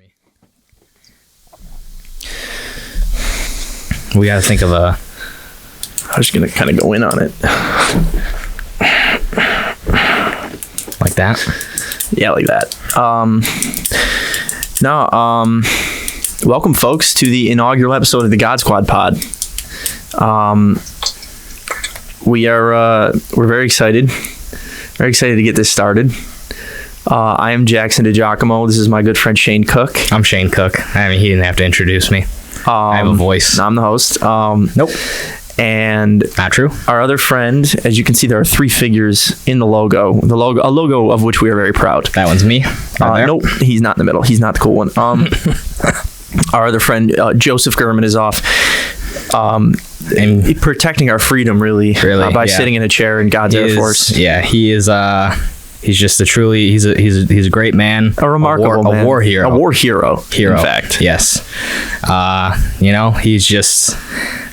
me. We gotta think of a... I was gonna kind of go in on it. Like that? Yeah, like that. Welcome, folks, to the inaugural episode of the God Squad Pod. We're very excited. Very excited to get this started. I am Jackson DiGiacomo. This is my good friend Shane Cook. I'm Shane Cook. I mean, he didn't have to introduce me. I have a voice. I'm the host. Nope. And not true. Our other friend, as you can see, there are three figures in the logo. A logo of which we are very proud. That one's me. Nope, he's not in the middle. He's not the cool one. Our other friend, Joseph Gurman, is off. And protecting our freedom, really by sitting in a chair in God's Air Force. Yeah, he is. He's just he's a great man. A remarkable man. A war hero. A war hero. In fact, yes. He's just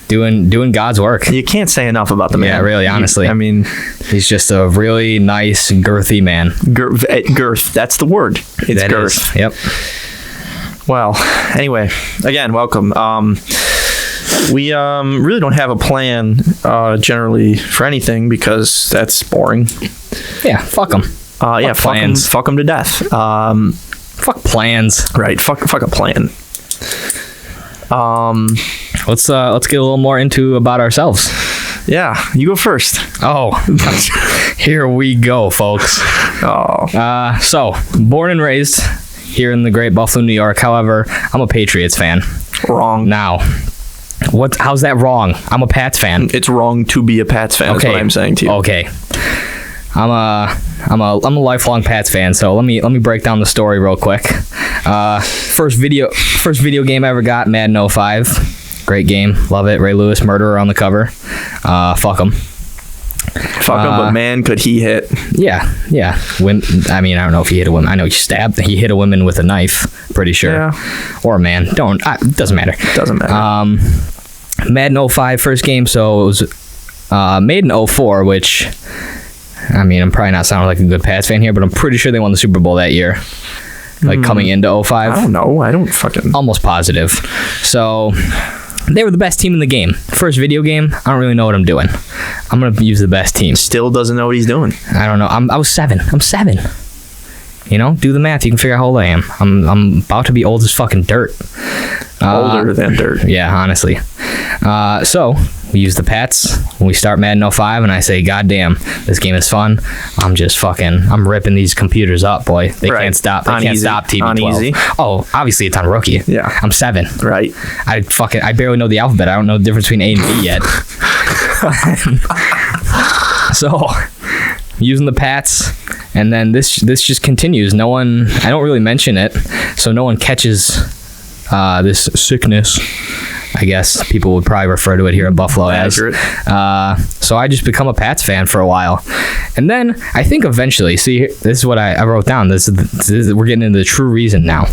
doing God's work. You can't say enough about the man. Yeah, really, honestly. I mean, he's just a really nice, girthy man. Girth. That's the word. It's girth. Yep. Well, anyway, again, welcome. We really don't have a plan generally for anything because that's boring. Yeah, fuck them. Fuck them to death. Fuck plans. Right, fuck a plan. Let's get a little more into about ourselves. Yeah, you go first. Oh, here we go, folks. Oh. So born and raised here in the great Buffalo, New York. However, I'm a Patriots fan. Wrong. Now, how's that wrong? I'm a Pats fan. It's wrong to be a Pats fan. Okay. That's what I'm saying to you. Okay. I'm a lifelong Pats fan, so let me break down the story real quick. First video game I ever got, Madden 05. Great game, love it. Ray Lewis, murderer on the cover. Fuck him. Fuck him, but man, could he hit? Yeah. I mean, I don't know if he hit a woman. I know he hit a woman with a knife. Pretty sure. Yeah. Or a man. It doesn't matter. Doesn't matter. Madden 05 first game, so it was made in 04, which. I mean, I'm probably not sounding like a good Pats fan here, but I'm pretty sure they won the Super Bowl that year. Like coming into 05. I don't know. I don't fucking... Almost positive. So, they were the best team in the game. First video game, I don't really know what I'm doing. I'm going to use the best team. Still doesn't know what he's doing. I don't know. I was 7. I'm 7. You know, do the math. You can figure out how old I am. I'm about to be old as fucking dirt. Older than dirt. Yeah, honestly. So, we use the Pats when we start Madden 05, and I say, God damn, this game is fun. I'm ripping these computers up, boy. They can't stop. They can't stop TB12. Oh, obviously it's on rookie. Yeah. I'm 7. Right. I barely know the alphabet. I don't know the difference between A and B yet. So, using the Pats, and then this just continues. I don't really mention it, so no one catches this sickness, I guess people would probably refer to it here in Buffalo as. So I just become a Pats fan for a while. And then I think eventually, see, this is what I wrote down. This is we're getting into the true reason now.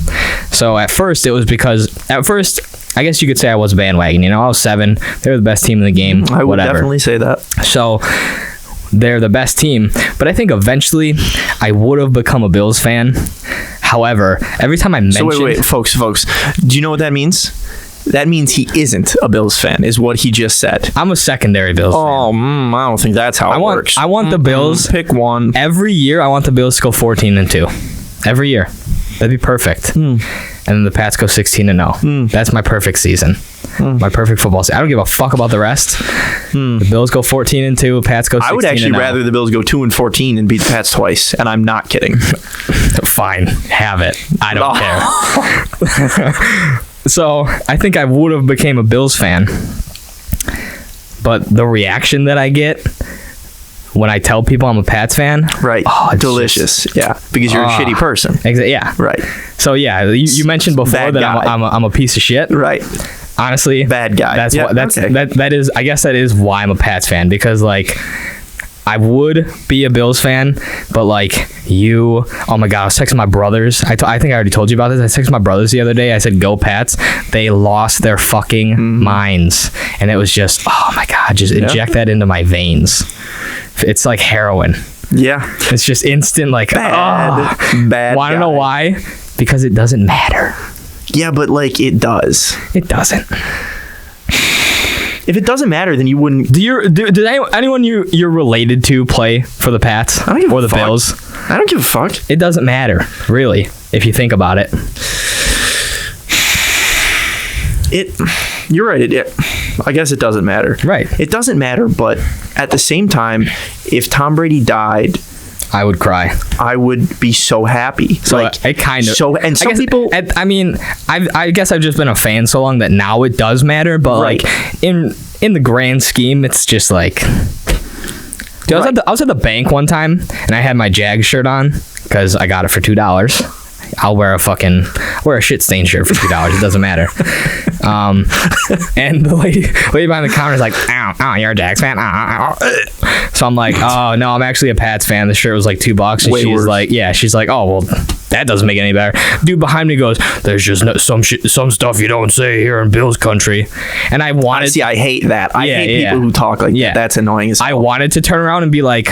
So at first, it was because, I guess you could say I was a bandwagon. You know, I was 7. They were the best team in the game. I would definitely say that. So they're the best team. But I think eventually I would have become a Bills fan. However, every time I mention... So wait, folks. Do you know what that means? That means he isn't a Bills fan, is what he just said. I'm a secondary Bills fan. I don't think that's how it works. I want the Bills... Pick one. Every year, I want the Bills to go 14-2. Every year. That'd be perfect. And then the Pats go 16-0. That's my perfect season. My perfect football season. I don't give a fuck about the rest. The Bills go 14-2. Pats go 16-0. I would actually rather the Bills go 2-14 and beat the Pats twice, and I'm not kidding. Fine. Have it. I don't care. So, I think I would have became a Bills fan. But the reaction that I get when I tell people I'm a Pats fan... Right. Oh, delicious. Yeah. Because you're a shitty person. Yeah. Right. So, yeah. You mentioned before that I'm a piece of shit. Right. Honestly. Bad guy. I guess that is why I'm a Pats fan. Because, like... I would be a Bills fan, but like oh my God, I was texting my brothers. I think I already told you about this. I texted my brothers the other day. I said, go Pats. They lost their fucking minds. And it was just, oh my God, just inject that into my veins. It's like heroin. Yeah. It's just instant, like, bad. Want to know why? Because it doesn't matter. Yeah, but like it does. It doesn't. If it doesn't matter, then you wouldn't. Did anyone you're related to play for the Pats I don't give or a the fuck. Bills? I don't give a fuck. It doesn't matter, really, if you think about it. You're right. I guess it doesn't matter. Right. It doesn't matter, but at the same time, if Tom Brady died, I would cry. I would be so happy. So like, it kind of. So, and some people. I mean, I guess I've just been a fan so long that now it does matter. But Right. like in the grand scheme, it's just like. Dude, I was at the bank one time and I had my Jag shirt on because I got it for $2. I'll wear a shit stained shirt for $2. It doesn't matter. And the lady behind the counter is like, "Ow, you're a Jags fan." So I'm like, "Oh no, I'm actually a Pats fan." The shirt was like $2, and Way she's worse. like, "Yeah," she's like, "Oh well, that doesn't make it any better." Dude behind me goes, "There's just some stuff you don't say here in Bills country," and I wanted. Honestly, I hate that. I hate yeah. people who talk like that. That's annoying as hell. I wanted to turn around and be like,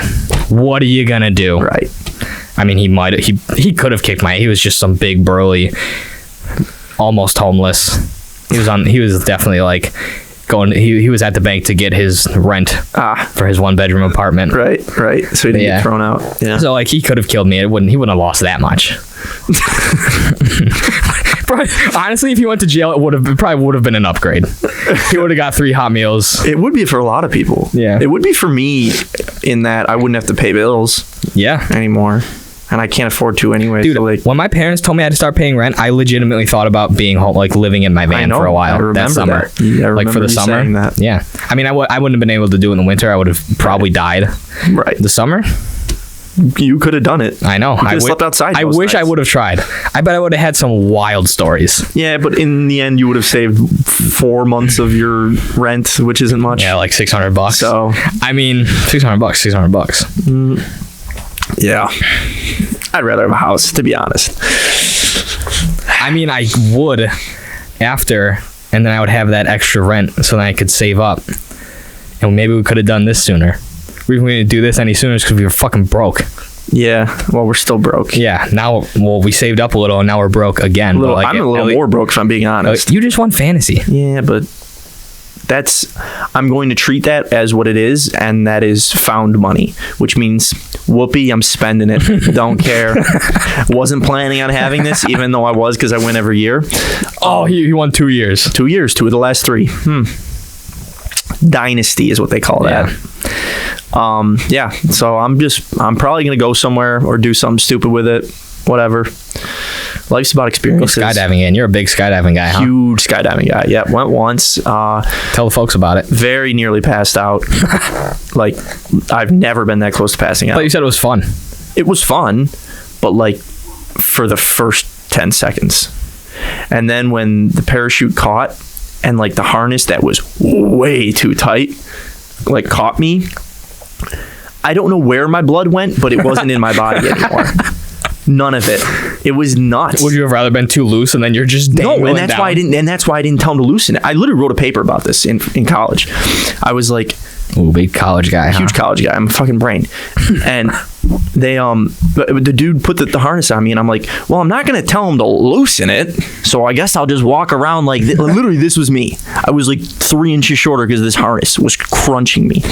"What are you gonna do?" Right. I mean, he could have kicked he was just some big burly, almost homeless. He was definitely like he was at the bank to get his rent for his 1-bedroom apartment. Right. So he didn't get thrown out. Yeah. So like he could have killed me. He wouldn't have lost that much. Probably, honestly, if he went to jail, it probably would have been an upgrade. He would have got 3 hot meals. It would be for a lot of people. Yeah. It would be for me in that I wouldn't have to pay bills Yeah. anymore. And I can't afford to anyway. Dude, so like, when my parents told me I had to start paying rent, I legitimately thought about being home, like living in my van for a while that summer. Yeah, I like for remember the you summer. saying that. Yeah. I mean, I wouldn't have been able to do it in the winter. I would have probably died. Right. The summer? You could have done it. I know. You could have slept outside. I most wish I nights. would have tried. I bet I would have had some wild stories. Yeah, but in the end, you would have saved 4 months of your rent, which isn't much. Yeah, like $600. So, I mean, $600. yeah. I'd rather have a house, to be honest. I mean, I would after, and then I would have that extra rent so then I could save up. And maybe we could have done this sooner. We didn't do this any sooner because we were fucking broke. Yeah, well, we're still broke. Yeah, we saved up a little and now we're broke again. I'm a little more broke, if I'm being honest. You just won fantasy. Yeah, but I'm going to treat that as what it is, and that is found money, which means whoopee, I'm spending it. Don't care. Wasn't planning on having this, even though I was, because I win every year. Oh, he won 2 years. 2 years, 2 of the last 3. Dynasty is what they call that. Yeah, so I'm probably going to go somewhere or do something stupid with it. Whatever. Life's about experiences. Go skydiving again. You're a big skydiving guy, huh? Huge skydiving guy. Yeah, went once. Tell the folks about it. Very nearly passed out. Like, I've never been that close to passing out. But you said it was fun. It was fun, but like for the first 10 seconds. And then when the parachute caught and like the harness that was way too tight, like caught me, I don't know where my blood went, but it wasn't in my body anymore. None of it. It was nuts. Would you have rather been too loose and then you're just dangling No, and that's down? why I didn't. And that's why I didn't tell him to loosen it. I literally wrote a paper about this in college. I was like, ooh, big college guy, huge college guy. I'm a fucking brain. And they the dude put the harness on me, and I'm like, well, I'm not gonna tell him to loosen it, so I guess I'll just walk around like literally this was me. I was like 3 inches shorter because this harness was crunching me.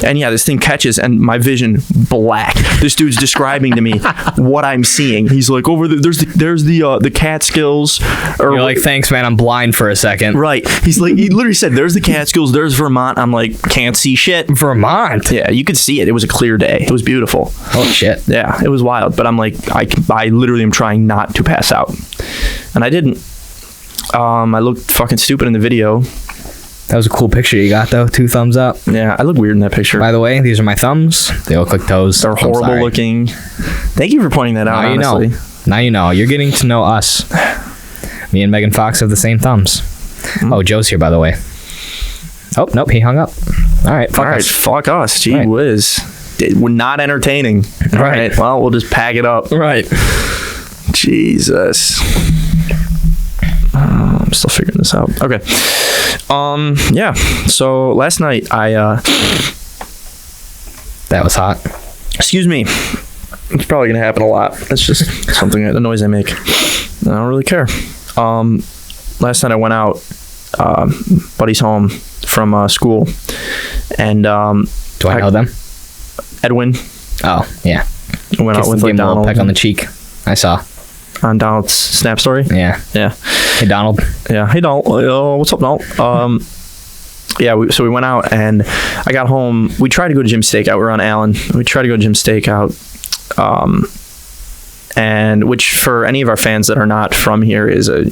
And yeah, this thing catches and my vision black. This dude's describing to me what I'm seeing. He's like, over there's the Catskills. You're like, thanks man, I'm blind for a second. Right. He's like, he literally said, there's the Catskills, there's Vermont. I'm like, can't see shit. Vermont? Yeah, you could see it. It was a clear day. It was beautiful. Oh shit. Yeah, it was wild. But I'm like, I literally am trying not to pass out. And I didn't. I looked fucking stupid in the video. That was a cool picture you got though. 2 thumbs up. Yeah, I look weird in that picture. By the way, these are my thumbs. They look like toes. They're horrible looking. Thank you for pointing that out, now you honestly. know. Now you know. You're getting to know us. Me and Megan Fox have the same thumbs. Oh, Joe's here, by the way. Oh, nope, he hung up. All right, fuck us. Fuck us. Gee Right. whiz. We're not entertaining. All right. Well, we'll just pack it up. Right. Jesus. I'm still figuring this out. Okay. Yeah. So last night That was hot. excuse me. It's probably gonna happen a lot. That's just something, the noise I make. I don't really care. last night I went out, buddy's home from school, and Do I know them? Edwin. Oh, yeah. Went out with Gave him a little Donald peck on the cheek. I saw. on Donald's Snap story. Yeah. Yeah. Hey, Donald. Yeah. Hey, Donald. What's up, Donald? Yeah, so we went out, and I got home. We tried to go to Jim's Steakout. We were on Allen. We tried to go to Jim's Steakout, and which for any of our fans that are not from here is a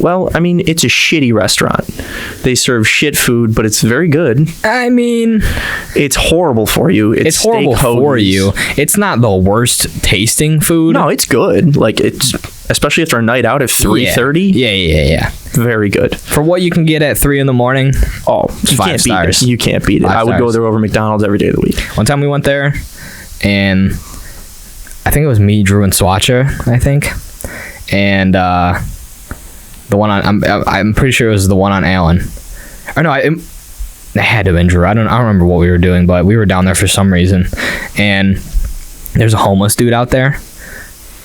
well, I mean, it's a shitty restaurant. They serve shit food, but it's very good. I mean, it's horrible for you. It's horrible for you. It's not the worst tasting food. No, it's good. Like, it's especially after a night out at 3:30. Yeah. Very good. For what you can get at 3 a.m. Oh, you 5 can't stars. beat it. You can't beat it. 5 I would go stars. there over McDonald's every day of the week. One time we went there, and I think it was me, Drew, and Swatcher, I think. And the one on, I'm pretty sure it was the one on Allen. Or no, it had to have been Drew. I don't remember what we were doing, but we were down there for some reason. And there's a homeless dude out there.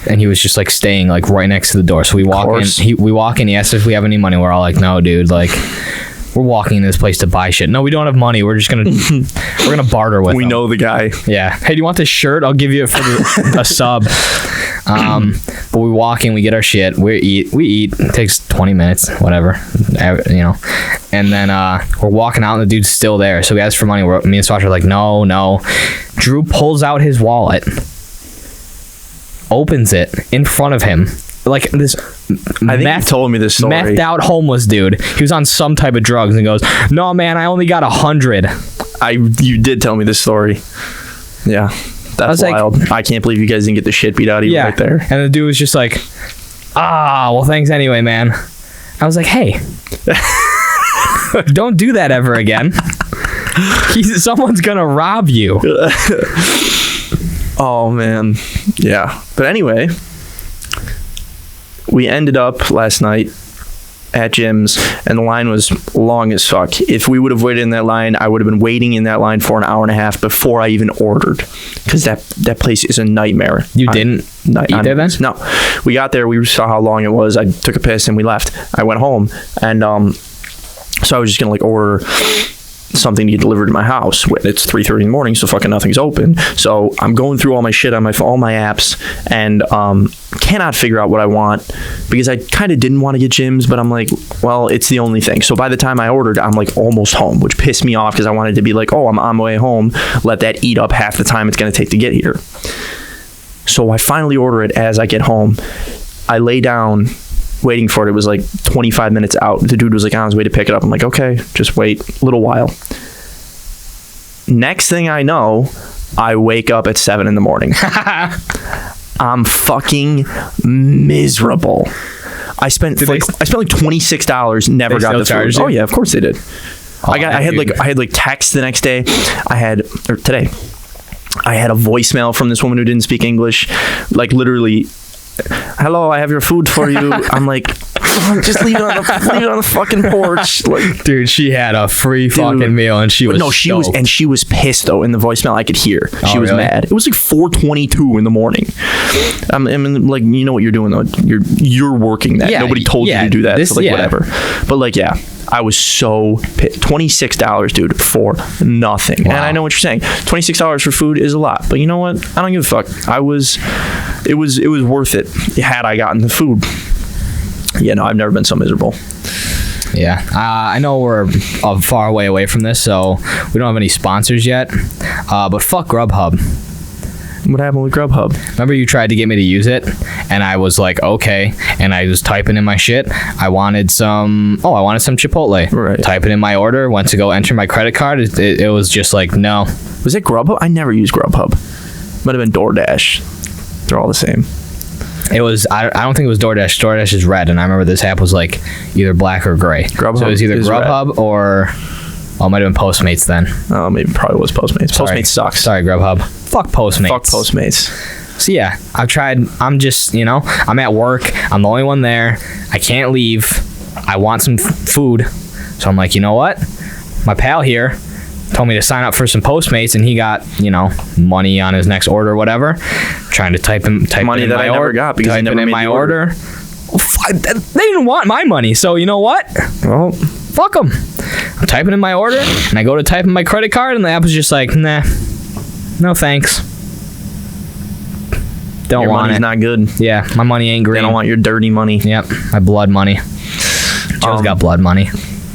And he was just like staying like right next to the door. So we walk in. We walk in. He asked if we have any money. We're all like, no, dude. Like, we're walking into this place to buy shit. No, we don't have money. We're just gonna we're gonna barter with him. We know the guy. Yeah. Hey, do you want this shirt? I'll give you it for a sub. But we walk in. We get our shit. We eat. It takes 20 minutes. Whatever. You know. And then we're walking out, and the dude's still there. So we ask for money. Me and Swatch are like, no. Drew pulls out his wallet. Opens it in front of him, like this. I think you told me this story. Methed out homeless dude. He was on some type of drugs and goes, "No, man, I only got 100." You did tell me this story. Yeah, that's wild. Like, I can't believe you guys didn't get the shit beat out of you right there. And the dude was just like, well, thanks anyway, man. I was like, hey, don't do that ever again. Someone's gonna rob you. Oh, man. Yeah. But anyway, we ended up last night at Jim's, and the line was long as fuck. If we would have waited in that line, I would have been waiting in that line for an hour and a half before I even ordered, because that place is a nightmare. You didn't eat there then? No. We got there. We saw how long it was. I took a piss, and we left. I went home, and so I was just going to, like, order something to get delivered to my house. It's 3:30 in the morning, so fucking nothing's open. So I'm going through all my shit on all my apps, and cannot figure out what I want, because I kind of didn't want to get Jim's, but I'm like, well, it's the only thing. So by the time I ordered, I'm like almost home, which pissed me off, because I wanted to be like, oh, I'm on my way home. Let that eat up half the time it's going to take to get here. So I finally order it as I get home. I lay down waiting for it. It was like 25 minutes out. The dude was like on his way to pick it up. I'm like, okay, just wait a little while. Next thing I know, I wake up at 7 in the morning. I'm fucking miserable. I spent like $26. Never got the food. Oh yeah, of course they did. I had like text the next day. Today. I had a voicemail from this woman who didn't speak English. Like, literally, hello, I have your food for you. I'm like, just leave it on the fucking porch. Like, dude, she had a free fucking meal, and she was she was pissed though. In the voicemail, I could hear she was mad. It was like 4:22 in the morning. I mean, like, you know what you're doing though. You're working that. Nobody told you to do that. So like, whatever. But like, yeah. I was so pissed. $26, dude, for nothing. Wow. And I know what you're saying. $26 for food is a lot, but you know what? I don't give a fuck. It was worth it had I gotten the food. Yeah, no, I've never been so miserable. Yeah, I know we're a far way away from this, so we don't have any sponsors yet. But fuck Grubhub. What happened with Grubhub? Remember you tried to get me to use it, and I was like, okay, and I was typing in my shit. I wanted some Chipotle. Right. Typing in my order, went to go enter my credit card. It was just like, no. Was it Grubhub? I never used Grubhub. Might have been DoorDash. They're all the same. It was, I don't think it was DoorDash. DoorDash is red, and I remember this app was like either black or gray. Grubhub, so it was either Grubhub red. Or... Oh, it might have been Postmates then. Oh, maybe probably was Postmates. Postmates sucks. Sorry, Grubhub. Fuck Postmates. Fuck Postmates. So yeah, I've tried. I'm just, I'm at work. I'm the only one there. I can't leave. I want some food. So I'm like, you know what? My pal here told me to sign up for some Postmates, and he got, money on his next order or whatever. trying to type money in that my I never got because I never made my the order. Well, they didn't want my money, so you know what? Well, Fuck them. I'm typing in my order, and I go to type in my credit card, and the app is just like, nah, no thanks. Don't your want money's it. not good. Yeah, my money ain't green. They don't want your dirty money. Yep, my blood money. Joe's got blood money.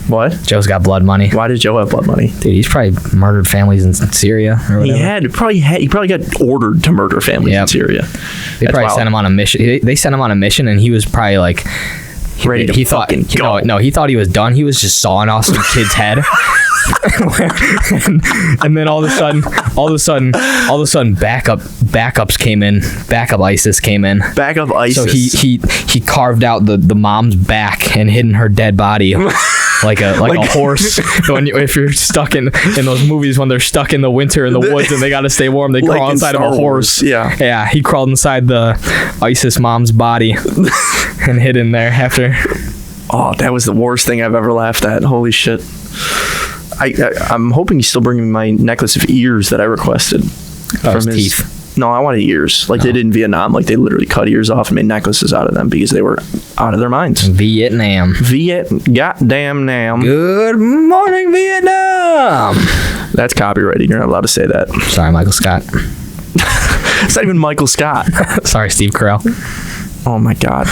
What? Joe's got blood money. Why does Joe have blood money? Dude, he's probably murdered families in Syria or whatever. He probably got ordered to murder families in Syria. They probably sent him on a mission. They sent him on a mission, and he was probably like ready to fucking go. No, he thought he was done. He was just sawing off some kid's head. and then all of a sudden, backups came in. Backup ISIS came in. Backup ISIS. So he carved out the mom's back and hidden her dead body. Like a horse. If you're stuck in those movies when they're stuck in the winter in the woods and they gotta stay warm, they crawl inside of a horse. Yeah. Yeah. He crawled inside the ISIS mom's body and hid in there after. Oh, that was the worst thing I've ever laughed at. Holy shit. I'm hoping he's still bringing me my necklace of ears that I requested from his teeth. No, I wanted ears. Like they did in Vietnam. Like they literally cut ears off and made necklaces out of them because they were out of their minds. Vietnam. Goddamn nam. Good morning, Vietnam. That's copyrighted. You're not allowed to say that. Sorry, Michael Scott. It's not even Michael Scott. Sorry, Steve Carell. Oh my God.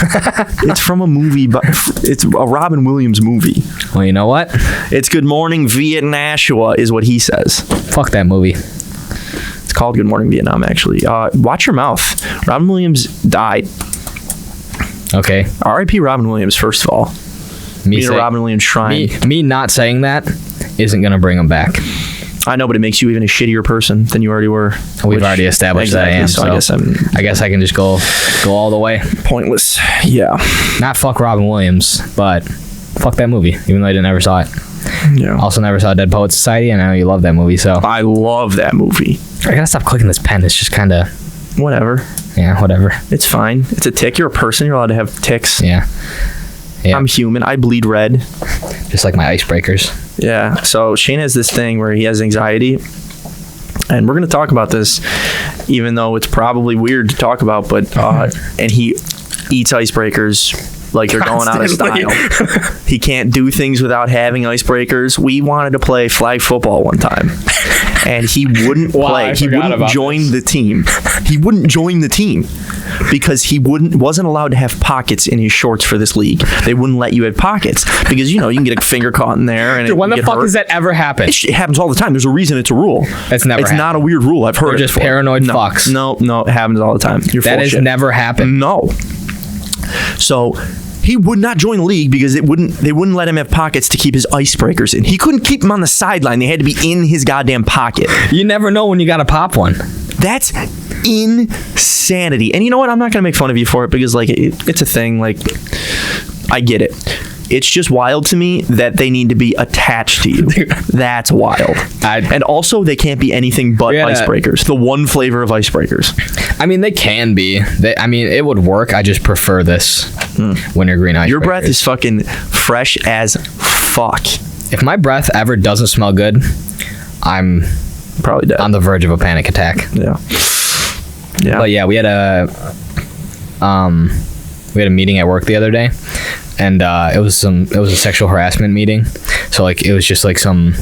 It's from a movie, but it's a Robin Williams movie. Well, you know what? It's Good Morning Vietnam is what he says. Fuck that movie. It's called Good Morning Vietnam, actually. Watch your mouth. Robin Williams died. Okay. R.I.P. Robin Williams, first of all. Me a Robin Williams shrine. Me not saying that isn't going to bring him back. I know, but it makes you even a shittier person than you already were. We've already established that I am. So I guess I can just go all the way. Pointless. Yeah. Not fuck Robin Williams, but fuck that movie, even though I never saw it. Yeah. Also never saw Dead Poets Society, and I know you love that movie, so. I love that movie. I gotta stop clicking this pen. It's just kind of. Whatever. Yeah, whatever. It's fine. It's a tick. You're a person. You're allowed to have ticks. Yeah. I'm human. I bleed red. Just like my icebreakers. Yeah. So Shane has this thing where he has anxiety. And we're going to talk about this, even though it's probably weird to talk about. But and he eats icebreakers like they're going out of style. He can't do things without having icebreakers. We wanted to play flag football one time. And he wouldn't play. He wouldn't join the team. He wouldn't join the team because he wasn't allowed to have pockets in his shorts for this league. They wouldn't let you have pockets because you can get a finger caught in there. And dude, when the fuck does that ever happen? It happens all the time. There's a reason it's a rule. It's never. It's not a weird rule. I've heard. They're just paranoid fucks. No, it happens all the time. That has never happened. No. So. He would not join the league because they wouldn't let him have pockets to keep his icebreakers in. He couldn't keep them on the sideline. They had to be in his goddamn pocket. You never know when you got to pop one. That's insanity. And you know what? I'm not going to make fun of you for it because it's a thing. Like, I get it. It's just wild to me that they need to be attached to you. That's wild. And also, they can't be anything but icebreakers. The one flavor of icebreakers. I mean, they can be. It would work. I just prefer this wintergreen icebreakers. Your breath is fucking fresh as fuck. If my breath ever doesn't smell good, I'm probably dead. On the verge of a panic attack. Yeah. Yeah. But yeah, we had a meeting at work the other day. And it was a sexual harassment meeting. So it was just some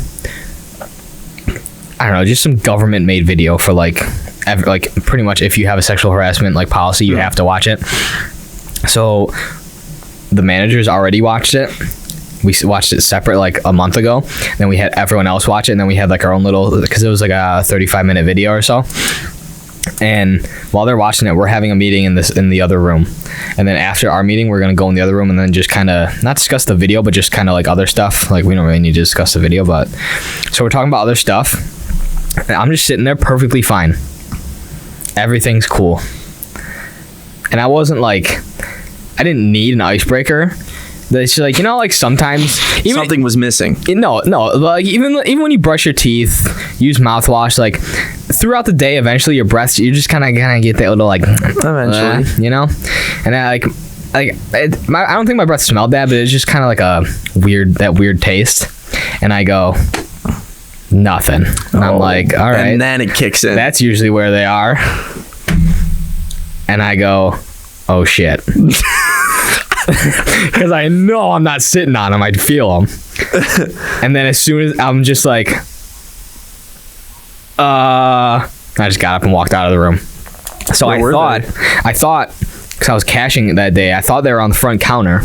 I don't know, just some government made video for pretty much if you have a sexual harassment policy, you have to watch it. So the managers already watched it. We watched it separate a month ago. Then we had everyone else watch it, and then we had our own little, because it was a 35-minute video or so. And while they're watching it, we're having a meeting in the other room. And then after our meeting, we're gonna go in the other room and then just kind of not discuss the video, but just kind of other stuff. We don't really need to discuss the video, but so we're talking about other stuff. And I'm just sitting there perfectly fine. Everything's cool. And I wasn't I didn't need an icebreaker. It's just sometimes something was missing. No, even when you brush your teeth, use mouthwash, throughout the day, eventually your breath, you just kind of get that little eventually, and I I don't think my breath smelled bad, but it's just kind of a weird taste, and I go nothing, and I'm all right, and then it kicks in. That's usually where they are. And I go, oh shit. Because I know I'm not sitting on them. I'd feel them. And then as soon as I'm just like, I just got up and walked out of the room. So I thought, because I was cashing that day, I thought they were on the front counter.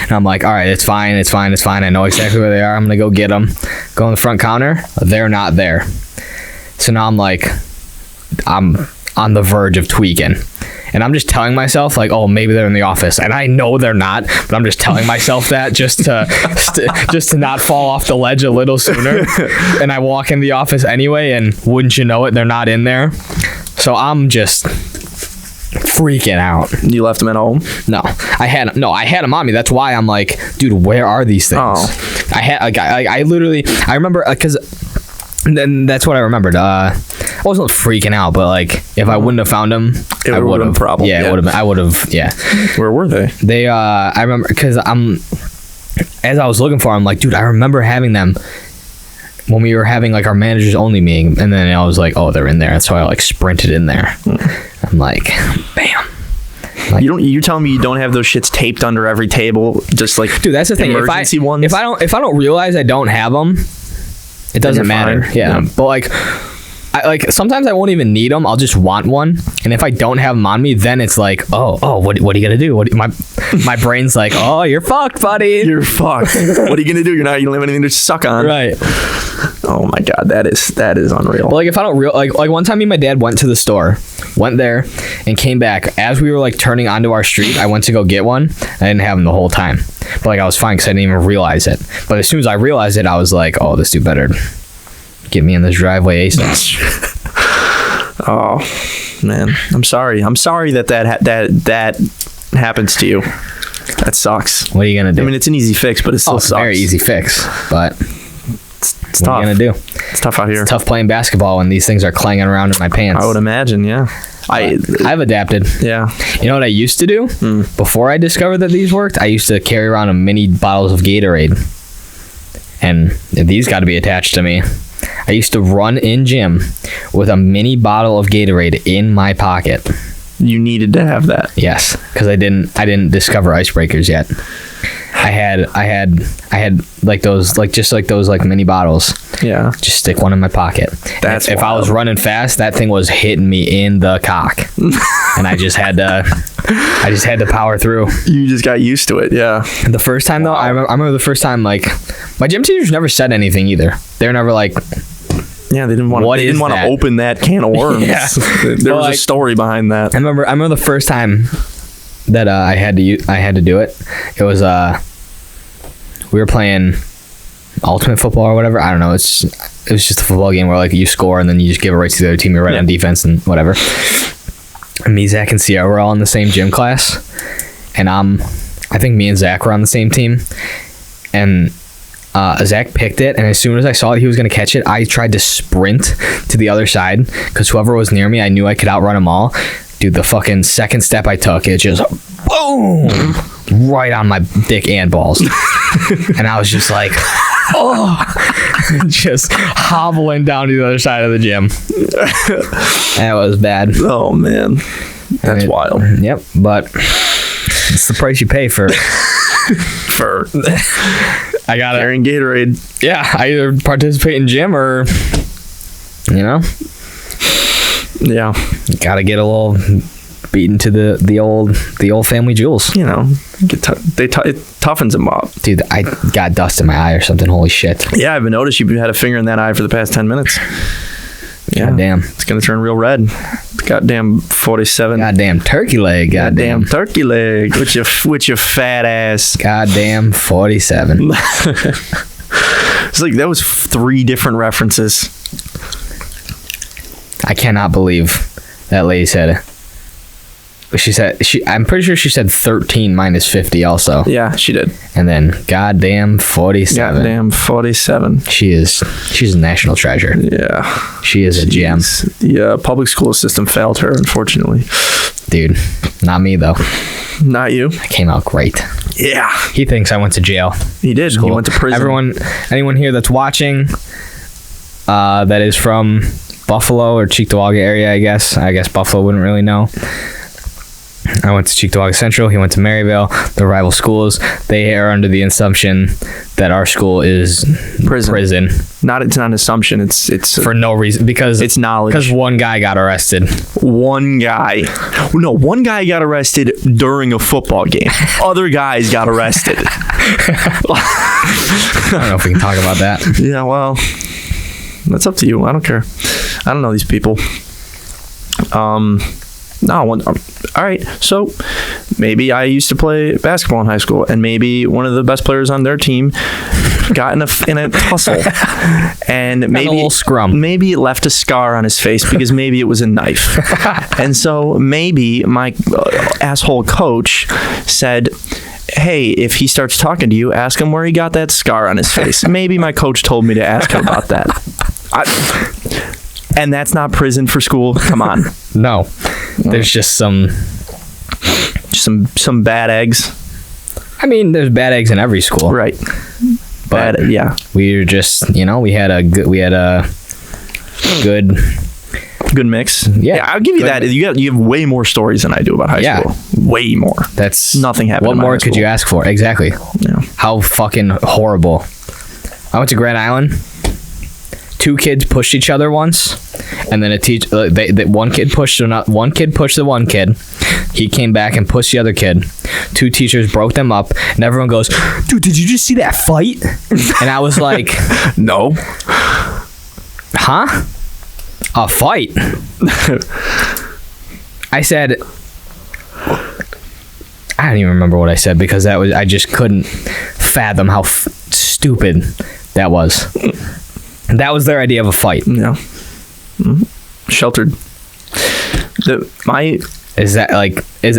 And I'm like, all right, it's fine. I know exactly where they are. I'm going to go get them. Go on the front counter. They're not there. So now I'm like, I'm on the verge of tweaking. And I'm just telling myself, like, oh, maybe they're in the office. And I know they're not, but I'm just telling myself that just to not fall off the ledge a little sooner. And I walk in the office anyway, and wouldn't you know it, they're not in there. So I'm just freaking out. You left them at home? No, I had them on me. That's why I'm like, dude, where are these things? Oh. I literally remember, because then that's what I remembered. I wasn't freaking out, but like if I wouldn't have found them, I would have. Problem. Yeah, it would have. I would have. Yeah. Where were they? They. I remember because as I was looking for them, I'm like, dude, I remember having them when we were having like our managers only meeting, and then I was like, oh, they're in there. That's why I like sprinted in there. I'm like, bam. Like, you're telling me you don't have those shits taped under every table, just like, dude, that's the thing. Emergency ones. If I don't realize I don't have them, it doesn't matter. Yeah. But like sometimes I won't even need them. I'll just want one, and if I don't have them on me, then it's like, oh, what are you gonna do? My brain's like, oh, you're fucked, buddy. You're fucked. What are you gonna do? You don't have anything to suck on. Right. Oh my god, that is unreal. But like if I don't like one time, me and my dad went to the store, went there, and came back. As we were like turning onto our street, I went to go get one. I didn't have them the whole time, but like I was fine because I didn't even realize it. But as soon as I realized it, I was like, oh, this dude better get me in this driveway ASAP. Oh man, I'm sorry that happens to you. That sucks. What are you gonna do? I mean, it's an easy fix, but it still sucks. It's a very easy fix, but it's what tough. are you gonna do? It's tough out here. It's tough playing basketball when these things are clanging around in my pants. I would imagine, yeah. I've adapted. Yeah. You know what I used to do before I discovered that these worked? I used to carry around a mini bottles of Gatorade, and these got to be attached to me. I used to run in gym with a mini bottle of Gatorade in my pocket. You needed to have that. Yes, because I didn't discover icebreakers yet. I had like those like mini bottles. Yeah. Just stick one in my pocket. That's if I was running fast, that thing was hitting me in the cock, and I just had to power through. You just got used to it, yeah. The first time though, I remember the first time, like, my gym teachers never said anything either. They were never like, yeah, they didn't want to open that can of worms. Yeah. There was a story behind that. I remember the first time that I had to do it. It was we were playing ultimate football or whatever. I don't know. It was just a football game where like you score and then you just give it right to the other team. You're right on defense and whatever. And me, Zach, and Sierra were all in the same gym class, and I think me and Zach were on the same team, and Zach picked it, and as soon as I saw that he was going to catch it, I tried to sprint to the other side because whoever was near me, I knew I could outrun them all. Dude, the fucking second step I took, it just boom right on my dick and balls. And I was just like, oh, just hobbling down to the other side of the gym. That was bad. Oh man, that's wild. Yep, but it's the price you pay for I got carrying Gatorade. Yeah, I either participate in gym or, you know, yeah, gotta get a little beaten to the old family jewels. You know, it toughens them up. Dude, I got dust in my eye or something. Holy shit. Yeah, I've noticed you've had a finger in that eye for the past 10 minutes. Yeah, goddamn, it's gonna turn real red. Goddamn 47. Goddamn turkey leg. Goddamn turkey leg with your fat ass. Goddamn 47. It's like that was 3 different references. I cannot believe that lady said. I'm pretty sure she said 13 minus 50 also. Yeah, she did. And then goddamn 47. Goddamn 47. She's a national treasure. Yeah. She is a gem. The public school system failed her, unfortunately. Dude, not me though. Not you. I came out great. Yeah. He thinks I went to jail. He did. Cool. He went to prison. Anyone here that's watching that is from Buffalo or Cheektowaga area, I guess. I guess Buffalo wouldn't really know. I went to Cheektowaga Central. He went to Maryville. The rival schools. They are under the assumption that our school is prison. It's not an assumption. It's for no reason, because it's knowledge. Because one guy got arrested. One guy got arrested during a football game. Other guys got arrested. I don't know if we can talk about that. Yeah, well, that's up to you. I don't care. I don't know these people. All right, so maybe I used to play basketball in high school, and maybe one of the best players on their team got in a tussle, and maybe a little scrum. Maybe it left a scar on his face because maybe it was a knife, and so maybe my asshole coach said, hey, if he starts talking to you, ask him where he got that scar on his face. Maybe my coach told me to ask him about that. And that's not prison for school. Come on. No. There's just some bad eggs. I mean, there's bad eggs in every school. Right. But yeah. We were just, we had a good mix. Yeah. I'll give you that. You have way more stories than I do about high school. Way more. That's nothing happened. What more could you ask for? Exactly. Yeah. How fucking horrible. I went to Grand Island. 2 kids pushed each other once, and then one kid pushed the one kid. He came back and pushed the other kid. 2 teachers broke them up, and everyone goes, "Dude, did you just see that fight?" And I was like, "No." Huh? A fight? I said, I don't even remember what I said, because I just couldn't fathom how stupid that was. That was their idea of a fight. Yeah. Mm-hmm. Sheltered.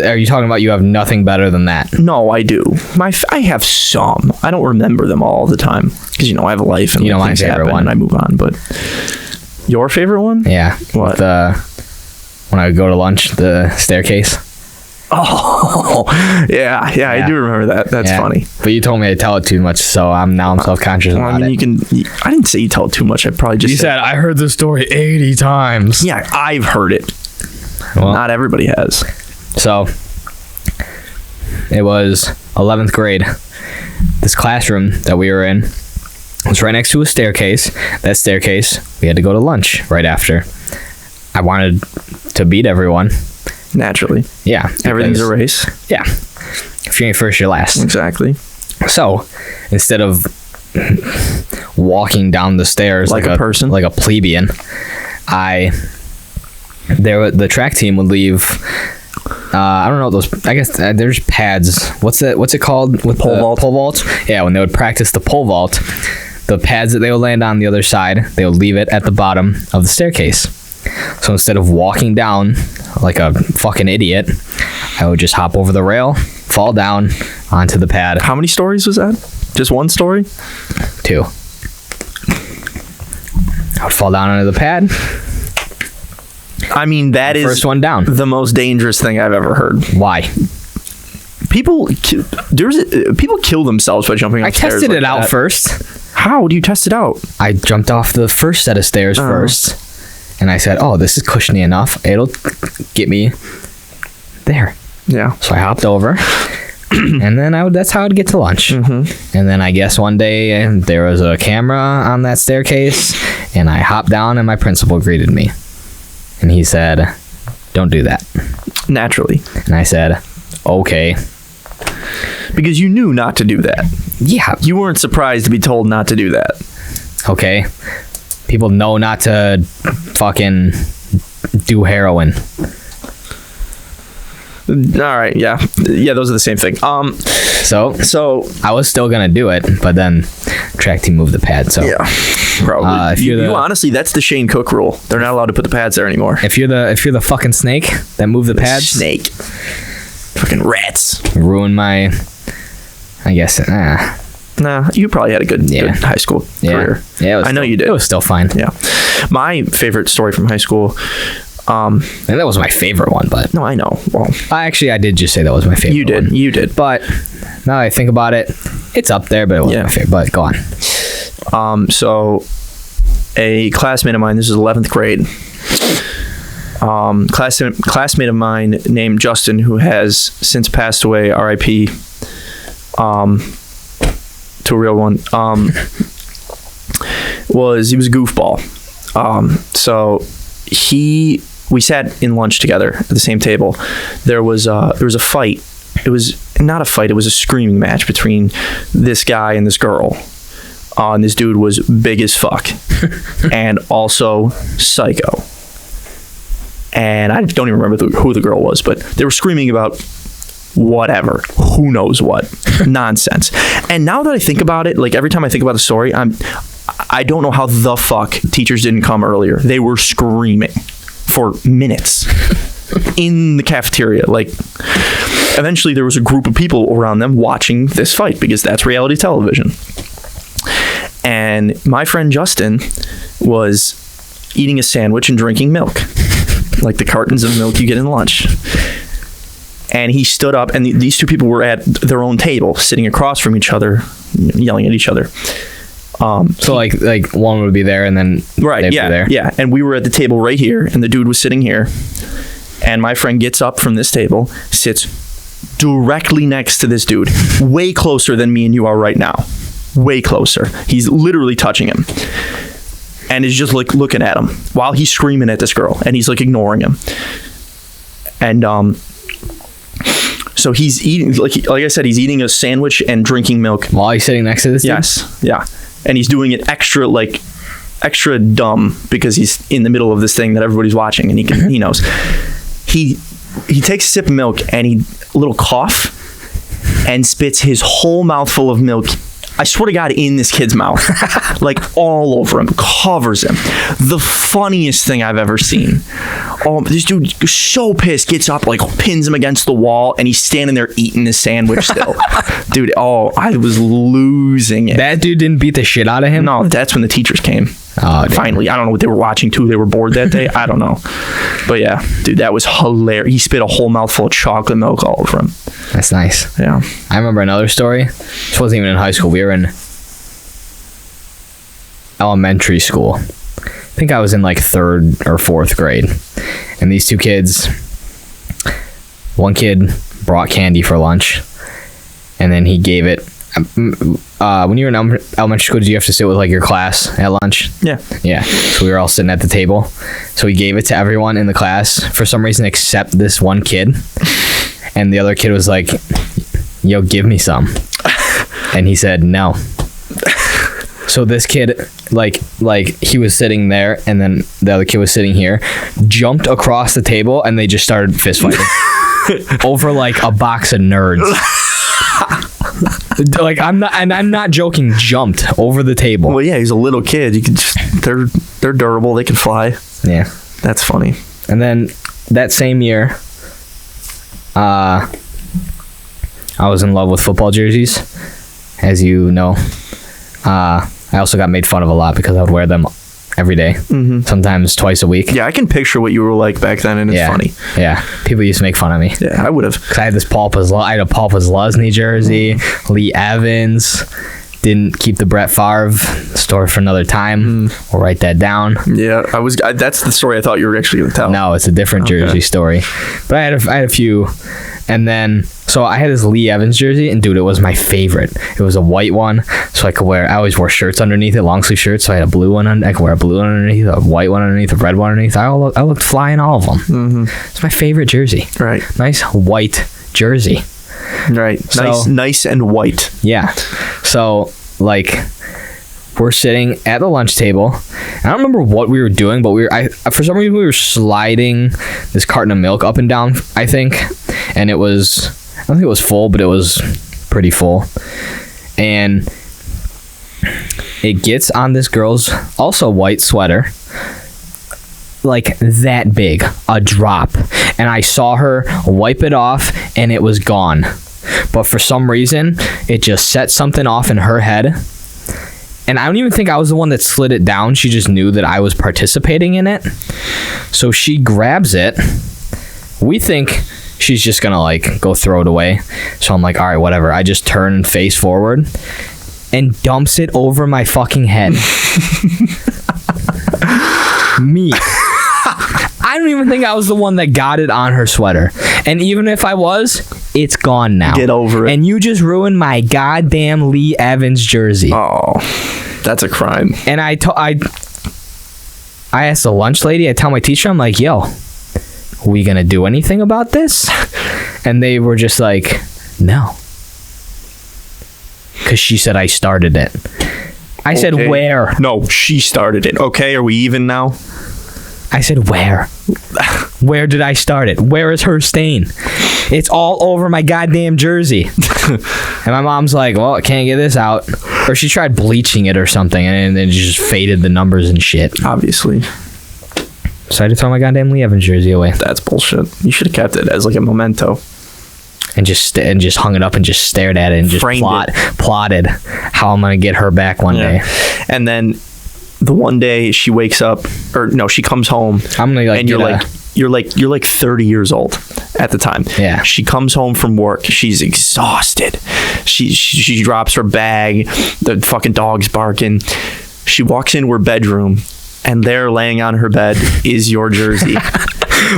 Are you talking about you have nothing better than that? No, I do. I have some. I don't remember them all the time because I have a life and my things favorite happen one. and I move on. But your favorite one? Yeah. What? When I would go to lunch, the staircase. Oh, yeah. I do remember that. That's funny. But you told me to tell it too much, so I'm self-conscious about it. I didn't say you tell it too much. I probably just said I heard the story 80 times. Yeah, I've heard it. Well, not everybody has. So it was 11th grade. This classroom that we were in was right next to a staircase. That staircase, we had to go to lunch right after. I wanted to beat everyone. Naturally. Yeah. Everything's a race. Yeah. If you ain't first, you're last. Exactly. So, instead of walking down the stairs like a person, like a plebeian, the track team would leave. I don't know those. I guess there's pads. What's it called? With pole vault. Yeah, when they would practice the pole vault, the pads that they would land on the other side, they would leave it at the bottom of the staircase. So instead of walking down like a fucking idiot, I would just hop over the rail, fall down onto the pad. How many stories was that? Just one story? 2. I would fall down onto the pad. I mean, that is first one down. The most dangerous thing I've ever heard. Why? People kill themselves by jumping off stairs. I tested it out first. How do you test it out? I jumped off the first set of stairs first. And I said, oh, this is cushiony enough. It'll get me there. Yeah. So I hopped over. And then that's how I'd get to lunch. Mm-hmm. And then I guess one day there was a camera on that staircase. And I hopped down and my principal greeted me. And he said, don't do that. Naturally. And I said, okay. Because you knew not to do that. Yeah. You weren't surprised to be told not to do that. Okay. People know not to fucking do heroin. All right, yeah, those are the same thing. So I was still gonna do it, but then track team moved the pad. So yeah, probably. You honestly, that's the Shane Cook rule. They're not allowed to put the pads there anymore. If you're the fucking snake that moved the pads, snake, fucking rats, ruin my. I guess. Nah, you probably had a good high school career. Yeah, I know you did. It was still fine. Yeah. My favorite story from high school. And that was my favorite one, but no, I know. Well, I did just say that was my favorite. You did. But now that I think about it, it's up there, but it wasn't my favorite. But go on. So a classmate of mine. This is 11th grade. Classmate of mine named Justin, who has since passed away, R.I.P. To a real one. He was a goofball. So we sat in lunch together at the same table. There was a fight. It was not a fight. It was a screaming match between this guy and this girl. And this dude was big as fuck and also psycho. And I don't even remember who the girl was, but they were screaming about whatever, who knows what, nonsense. And now that I think about it, like every time I think about the story, I don't know how the fuck teachers didn't come earlier. They were screaming for minutes in the cafeteria. Like, eventually there was a group of people around them watching this fight because that's reality television. And my friend Justin was eating a sandwich and drinking milk, like the cartons of milk you get in lunch. And he stood up, and these two people were at their own table, sitting across from each other, yelling at each other. So like one would be there, and then right, they'd yeah, be there. Yeah. And we were at the table right here, and the dude was sitting here. And my friend gets up from this table, sits directly next to this dude, way closer than me and you are right now. Way closer. He's literally touching him. And is just like looking at him while he's screaming at this girl, and he's like ignoring him. And so he's eating, like I said, he's eating a sandwich and drinking milk while he's sitting next to this dude? Yes, yeah. And he's doing it extra dumb because he's in the middle of this thing that everybody's watching, and he knows. He takes a sip of milk and a little cough and spits his whole mouthful of milk, I swear to God, in this kid's mouth. Like all over him, covers him. The funniest thing I've ever seen. Oh, this dude is so pissed, gets up, like pins him against the wall, and he's standing there eating his sandwich still. Dude, I was losing it. That dude didn't beat the shit out of him? No, that's when the teachers came. Oh, finally. I don't know what they were watching too. They were bored that day. I don't know. But yeah, dude, that was hilarious. He spit a whole mouthful of chocolate milk all over him. That's nice. Yeah. I remember another story. This wasn't even in high school. We were in elementary school. I think I was in like 3rd or 4th grade. And these two kids, one kid brought candy for lunch, and then he gave it. When you were in elementary school, did you have to sit with like your class at lunch? Yeah. Yeah. So we were all sitting at the table. So he gave it to everyone in the class for some reason except this one kid. And the other kid was like, yo, give me some. And he said no. So this kid, like he was sitting there, and then the other kid was sitting here, jumped across the table, and they just started fist fighting over like a box of Nerds. Like I'm not joking. Jumped over the table. Well, yeah, he's a little kid. You could they're durable. They can fly. Yeah, that's funny. And then that same year, I was in love with football jerseys, as you know. I also got made fun of a lot because I would wear them every day, sometimes twice a week. Yeah, I can picture what you were like back then, and it's funny. Yeah, people used to make fun of me. Yeah, I would have. Because I had I had a Paul Posluszny jersey, Lee Evans. Didn't keep the Brett Favre story for another time. We'll write that down. Yeah, that's the story I thought you were actually going to tell. No, it's a different jersey story. But I had a few. And then, so I had this Lee Evans jersey, and dude, it was my favorite. It was a white one, so I always wore shirts underneath it, long sleeve shirts. So I had a blue one, I could wear a blue one underneath, a white one underneath, a red one underneath. I looked fly in all of them. It's my favorite jersey. Right. Nice white jersey. Right. Nice and white. Yeah. So, like, we're sitting at the lunch table. I don't remember what we were doing, but for some reason we were sliding this carton of milk up and down, I think. And I don't think it was full, but it was pretty full. And it gets on this girl's also white sweater, like that big, a drop. And I saw her wipe it off, and it was gone. But for some reason, it just set something off in her head. And I don't even think I was the one that slid it down. She just knew that I was participating in it. So she grabs it. We think she's just gonna like go throw it away. So I'm like, all right, whatever. I just turn face forward and dumps it over my fucking head. Me. I don't even think I was the one that got it on her sweater. And even if I was, it's gone now. Get over it. And you just ruined my goddamn Lee Evans jersey. Oh, that's a crime. And I asked the lunch lady, I tell my teacher, I'm like, yo, we gonna do anything about this? And they were just like, no. Because she said I started it. I said, where? No, she started it. Okay, are we even now? I said, where? Where did I start it? Where is her stain? It's all over my goddamn jersey. And my mom's like, well, I can't get this out. Or she tried bleaching it or something, and then just faded the numbers and shit. Obviously. So I had to throw my goddamn Lee Evans jersey away. That's bullshit. You should have kept it as like a memento. And just hung it up and just stared at it and just plotted how I'm going to get her back one day. And then the one day she wakes up, or no, she comes home. I'm gonna like, and you're like 30 years old at the time. Yeah. She comes home from work. She's exhausted. She drops her bag. The fucking dog's barking. She walks into her bedroom, and there, laying on her bed, is your jersey.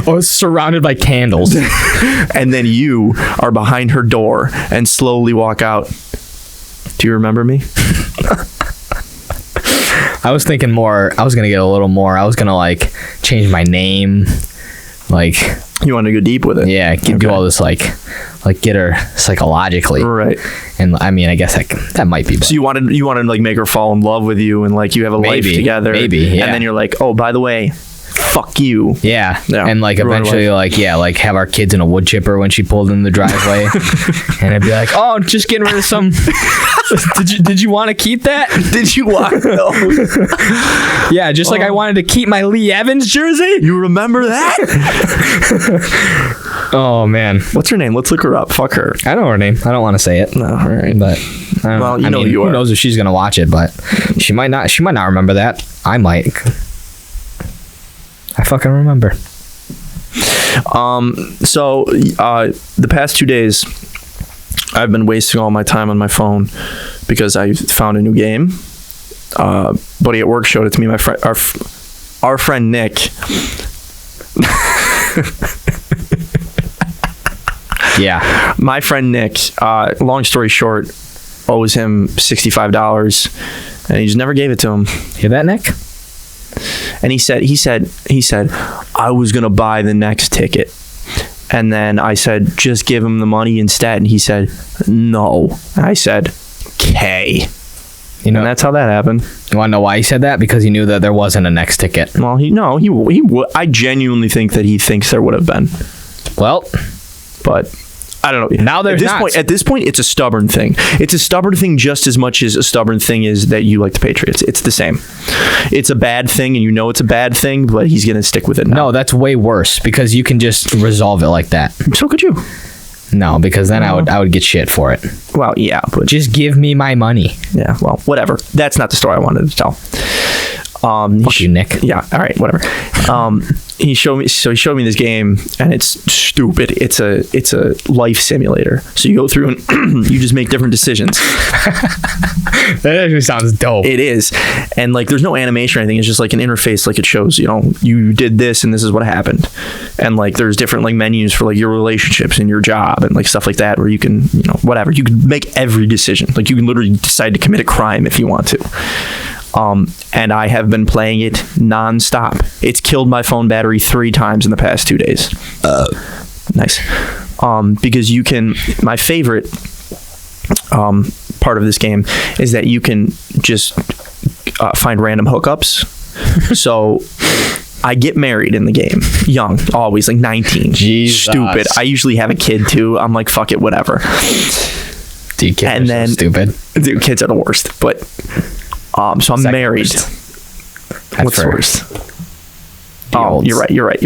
Oh, surrounded by candles. And then you are behind her door and slowly walk out. Do you remember me? I was thinking more. I was gonna get a little more. I was gonna like change my name, like. You want to go deep with it? Yeah, do all this like get her psychologically, right? And I mean, I guess that might be. Better. So you wanted to like make her fall in love with you, and like you have a life together, maybe, yeah. And then you're like, oh, by the way, fuck you. Yeah. And like eventually like have our kids in a wood chipper when she pulled in the driveway. And I'd be like, oh, just getting rid of some. Did you want to keep that? Did you want those? Yeah, just like I wanted to keep my Lee Evans jersey. You remember that? Oh man, what's her name? Let's look her up. Fuck her. I know her name. I don't want to say it. No, all right. But well, you know you are. Who knows if she's gonna watch it? But she might not. She might not remember that. I might. I fucking remember. So the past 2 days, I've been wasting all my time on my phone because I found a new game. Buddy at work showed it to me. My friend, our friend Nick. Yeah. My friend Nick, long story short, owes him $65, and he just never gave it to him. Hear that, Nick? And he said, I was going to buy the next ticket. And then I said, just give him the money instead. And he said, no. And I said, okay. You know, and that's how that happened. You want to know why he said that? Because he knew that there wasn't a next ticket. Well, I genuinely think that he thinks there would have been. Well, but I don't know. Now there's at this point, it's a stubborn thing. It's a stubborn thing just as much as a stubborn thing is that you like the Patriots. It's the same. It's a bad thing, and you know it's a bad thing, but he's going to stick with it now. No, that's way worse because you can just resolve it like that. So could you. No, because then I would get shit for it. Well, yeah, but just give me my money. Yeah, well, whatever. That's not the story I wanted to tell. Fuck you, Nick. Yeah, all right, whatever. He showed me this game, and it's stupid. It's a life simulator. So you go through and you just make different decisions. That actually sounds dope. It is. And like there's no animation or anything. It's just like an interface, like it shows, you did this and this is what happened. And like there's different like menus for like your relationships and your job and like stuff like that where you can, whatever. You can make every decision. Like you can literally decide to commit a crime if you want to. And I have been playing it nonstop. It's killed my phone battery 3 times in the past 2 days. Nice. Because you can, my favorite part of this game is that you can just find random hookups. So I get married in the game, young, always like 19. Jesus. Stupid. I usually have a kid too. I'm like, fuck it, whatever. Dude, kids are so stupid. Dude, kids are the worst. But so I'm married. What's worse? Oh, you're right.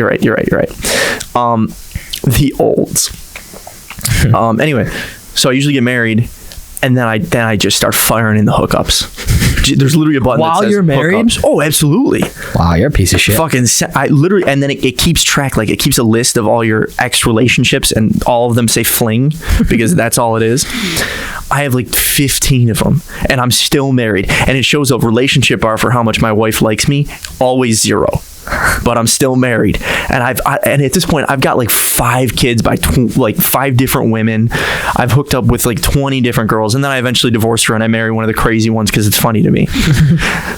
The olds. Anyway, so I usually get married, and then I just start firing in the hookups. There's literally a button while that says you're married. Hookups. Oh, absolutely. Wow, you're a piece of shit. I literally, and then it keeps track, like it keeps a list of all your ex relationships, and all of them say fling because that's all it is. I have like 15 of them, and I'm still married. And it shows a relationship bar for how much my wife likes me. Always 0. but I'm still married. And and at this point, I've got like 5 kids by like 5 different women. I've hooked up with like 20 different girls, and then I eventually divorced her, and I married one of the crazy ones because it's funny to me.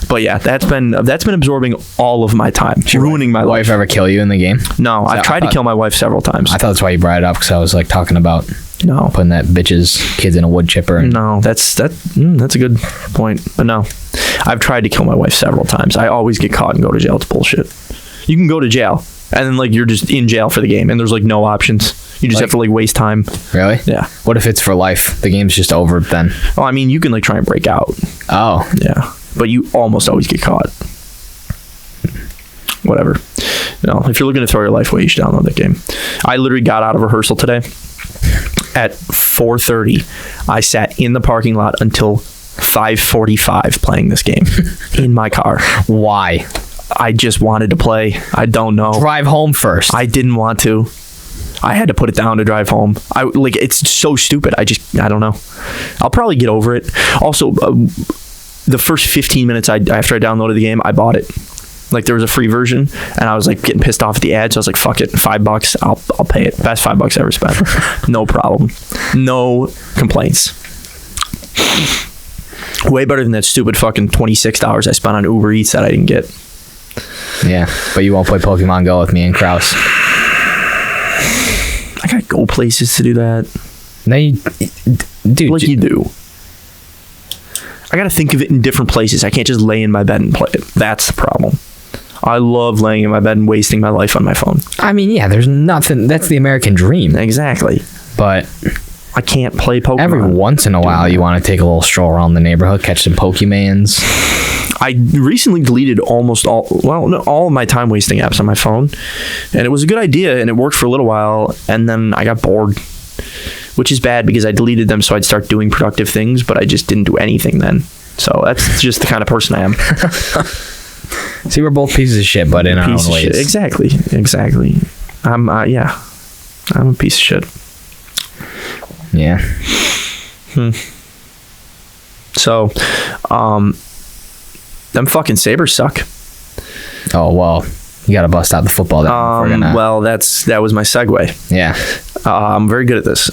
But yeah, that's been absorbing all of my time, ruining my life. Wife ever kill you in the game? No, I've tried to kill my wife several times. I thought that's why you brought it up, because I was like talking about putting that bitch's kids in a wood chipper. No, that's a good point. But no, I've tried to kill my wife several times. I always get caught and go to jail. It's bullshit. You can go to jail, and then like you're just in jail for the game, and there's like no options. You just have to like waste time. Really? Yeah. What if it's for life? The game's just over then. Oh, I mean, you can like try and break out. Oh. Yeah. But you almost always get caught. Whatever. If you're looking to throw your life away, you should download that game. I literally got out of rehearsal today at 4:30. I sat in the parking lot until 5:45 playing this game in my car. Why? I just wanted to play. I don't know. Drive home first. I didn't want to. I had to put it down to drive home. It's so stupid. I don't know. I'll probably get over it. Also, the first 15 minutes after I downloaded the game, I bought it. Like, there was a free version, and I was like getting pissed off at the ad, so I was like, fuck it, $5, I'll pay it. Best $5 I ever spent. No problem. No complaints. Way better than that stupid fucking $26 I spent on Uber Eats that I didn't get. Yeah, but you won't play Pokemon Go with me and Kraus. I gotta go places to do that. No, dude. Like you do. I gotta think of it in different places. I can't just lay in my bed and play it. That's the problem. I love laying in my bed and wasting my life on my phone. I mean, yeah, there's nothing. That's the American dream. Exactly. But I can't play Pokemon. Every once in a while, you want to take a little stroll around the neighborhood, catch some Pokemans. I recently deleted all of my time wasting apps on my phone, and it was a good idea, and it worked for a little while, and then I got bored, which is bad because I deleted them so I'd start doing productive things, but I just didn't do anything then. So that's just the kind of person I am. See, we're both pieces of shit, but in our own ways. Exactly. I'm a piece of shit. Yeah. So, them fucking Sabres suck. Oh, well, you got to bust out the football. Well, that was my segue. Yeah. I'm very good at this.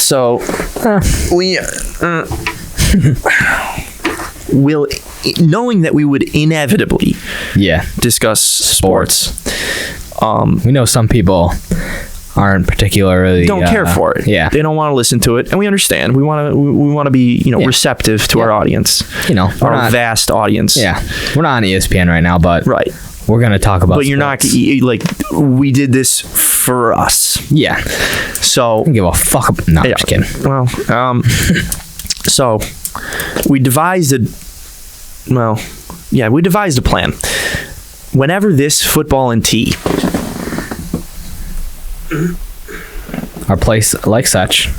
So, we will, knowing that we would inevitably discuss sports. We know some people aren't particularly don't care for it. Yeah, they don't want to listen to it, and we understand. We want to be receptive to our audience. Our vast audience. Yeah, we're not on ESPN right now, but we're gonna talk about. But you're sports. Not we did this for us. Yeah. So I don't give a fuck. No, I'm just kidding. Well, so we devised a plan. Whenever this football and tea are placed like such,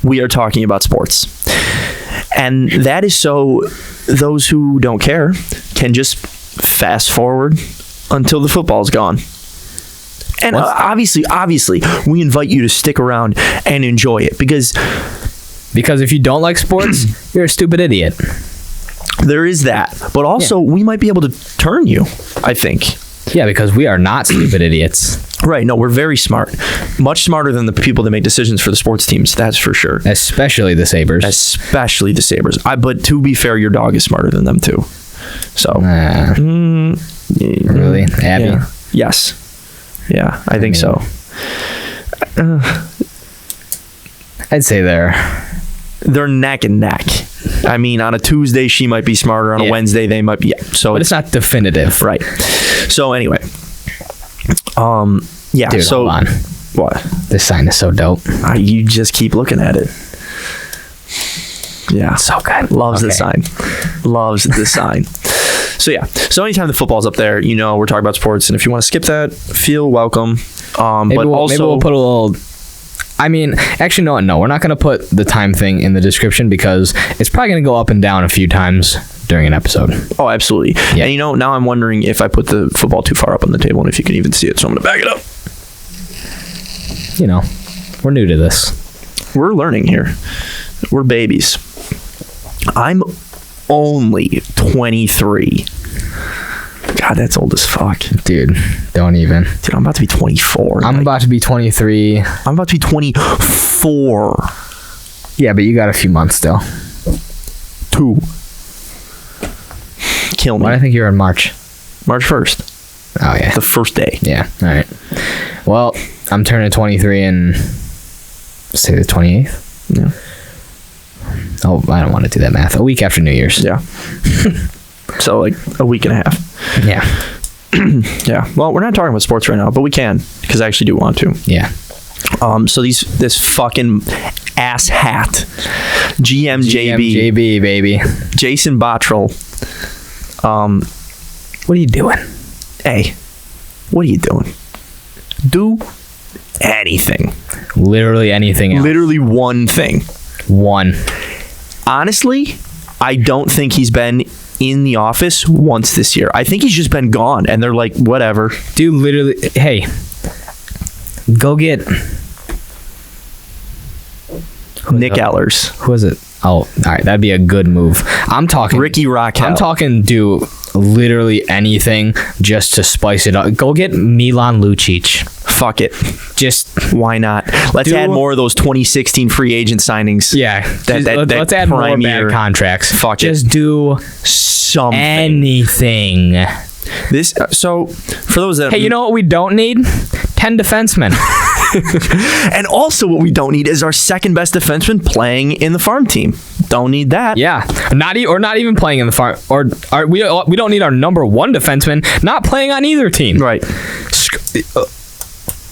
we are talking about sports, and that is so those who don't care can just fast forward until the football's gone. And obviously we invite you to stick around and enjoy it because if you don't like sports, you're a stupid idiot. There is that, but also we might be able to turn you, I think. Yeah, because we are not stupid idiots. Right. No, we're very smart. Much smarter than the people that make decisions for the sports teams. That's for sure. Especially the Sabres. But to be fair, your dog is smarter than them too. So. Really? Abby? Yeah. Yes. Yeah, I think so. I'd say they're neck and neck. I mean, on a Tuesday, she might be smarter. On a Wednesday, they might be. Yeah. So but it's not definitive. Right. So anyway. Dude, so hold on. What? This sign is so dope. You just keep looking at it. Yeah. So good. Loves the sign. Loves the sign. So yeah. So anytime the football's up there, we're talking about sports, and if you want to skip that, feel welcome. Maybe we'll put a little. I mean, actually, no, we're not going to put the time thing in the description because it's probably going to go up and down a few times during an episode. Oh, absolutely. Yeah. And now I'm wondering if I put the football too far up on the table and if you can even see it. So I'm going to back it up. We're new to this. We're learning here. We're babies. I'm only 23. God, God, that's old as fuck. Dude, don't even. Dude, I'm about to be 24. I'm about to be 23. I'm about to be 24. Yeah, but you got a few months still. 2. Kill me. Why do I think you're in March? March 1st. Oh, yeah. The first day. Yeah, all right. Well, I'm turning 23 in, say, the 28th? Yeah. Oh, I don't want to do that math. A week after New Year's. Yeah. So, like, a week and a half. Yeah. Yeah. Well, we're not talking about sports right now, but we can, because I actually do want to. Yeah. So this fucking ass hat, GMJB, GMJB, baby. Jason Bottrell. What are you doing? Hey, what are you doing? Do anything. Literally anything else. Literally one thing. One. Honestly, I don't think he's been in the office once this year. I think he's just been gone, and they're like, whatever. Dude, literally, hey, go get Nick Ellers. Who is it? Oh, all right, that'd be a good move. I'm talking Ricky Raquel. I'm talking do literally anything just to spice it up. Go get Milan Lucic. Fuck it. Just why not? Let's add more of those 2016 free agent signings. Yeah. Let's add more bad contracts. Fuck just it. do something. Anything. This so for those that you know what we don't need? 10 defensemen. And also what we don't need is our second best defenseman playing in the farm team. Don't need that. Yeah. Not even playing in the farm, we don't need our number one defenseman not playing on either team. Right.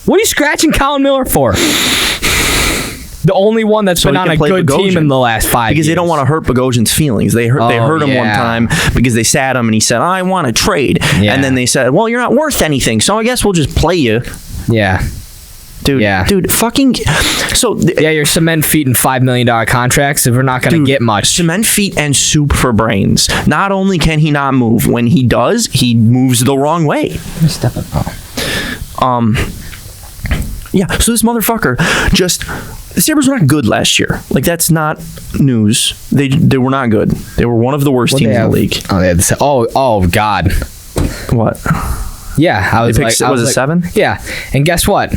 What are you scratching Colin Miller for? The only one that's been on a good team in the last 5 years. Because they don't want to hurt Bogosian's feelings. They hurt him one time because they sat him and he said, I want to trade. Yeah. And then they said, well, you're not worth anything, so I guess we'll just play you. Yeah. Dude, fucking... your cement feet and $5 million contracts, if we're not going to get much. Cement feet and soup for brains. Not only can he not move, when he does, he moves the wrong way. Step up. Yeah, so this motherfucker the Sabres were not good last year. Like, that's not news. They were not good. They were one of the worst teams in the league. Oh, they had oh God. What? Yeah, I was like... Was it 7? Yeah, and guess what?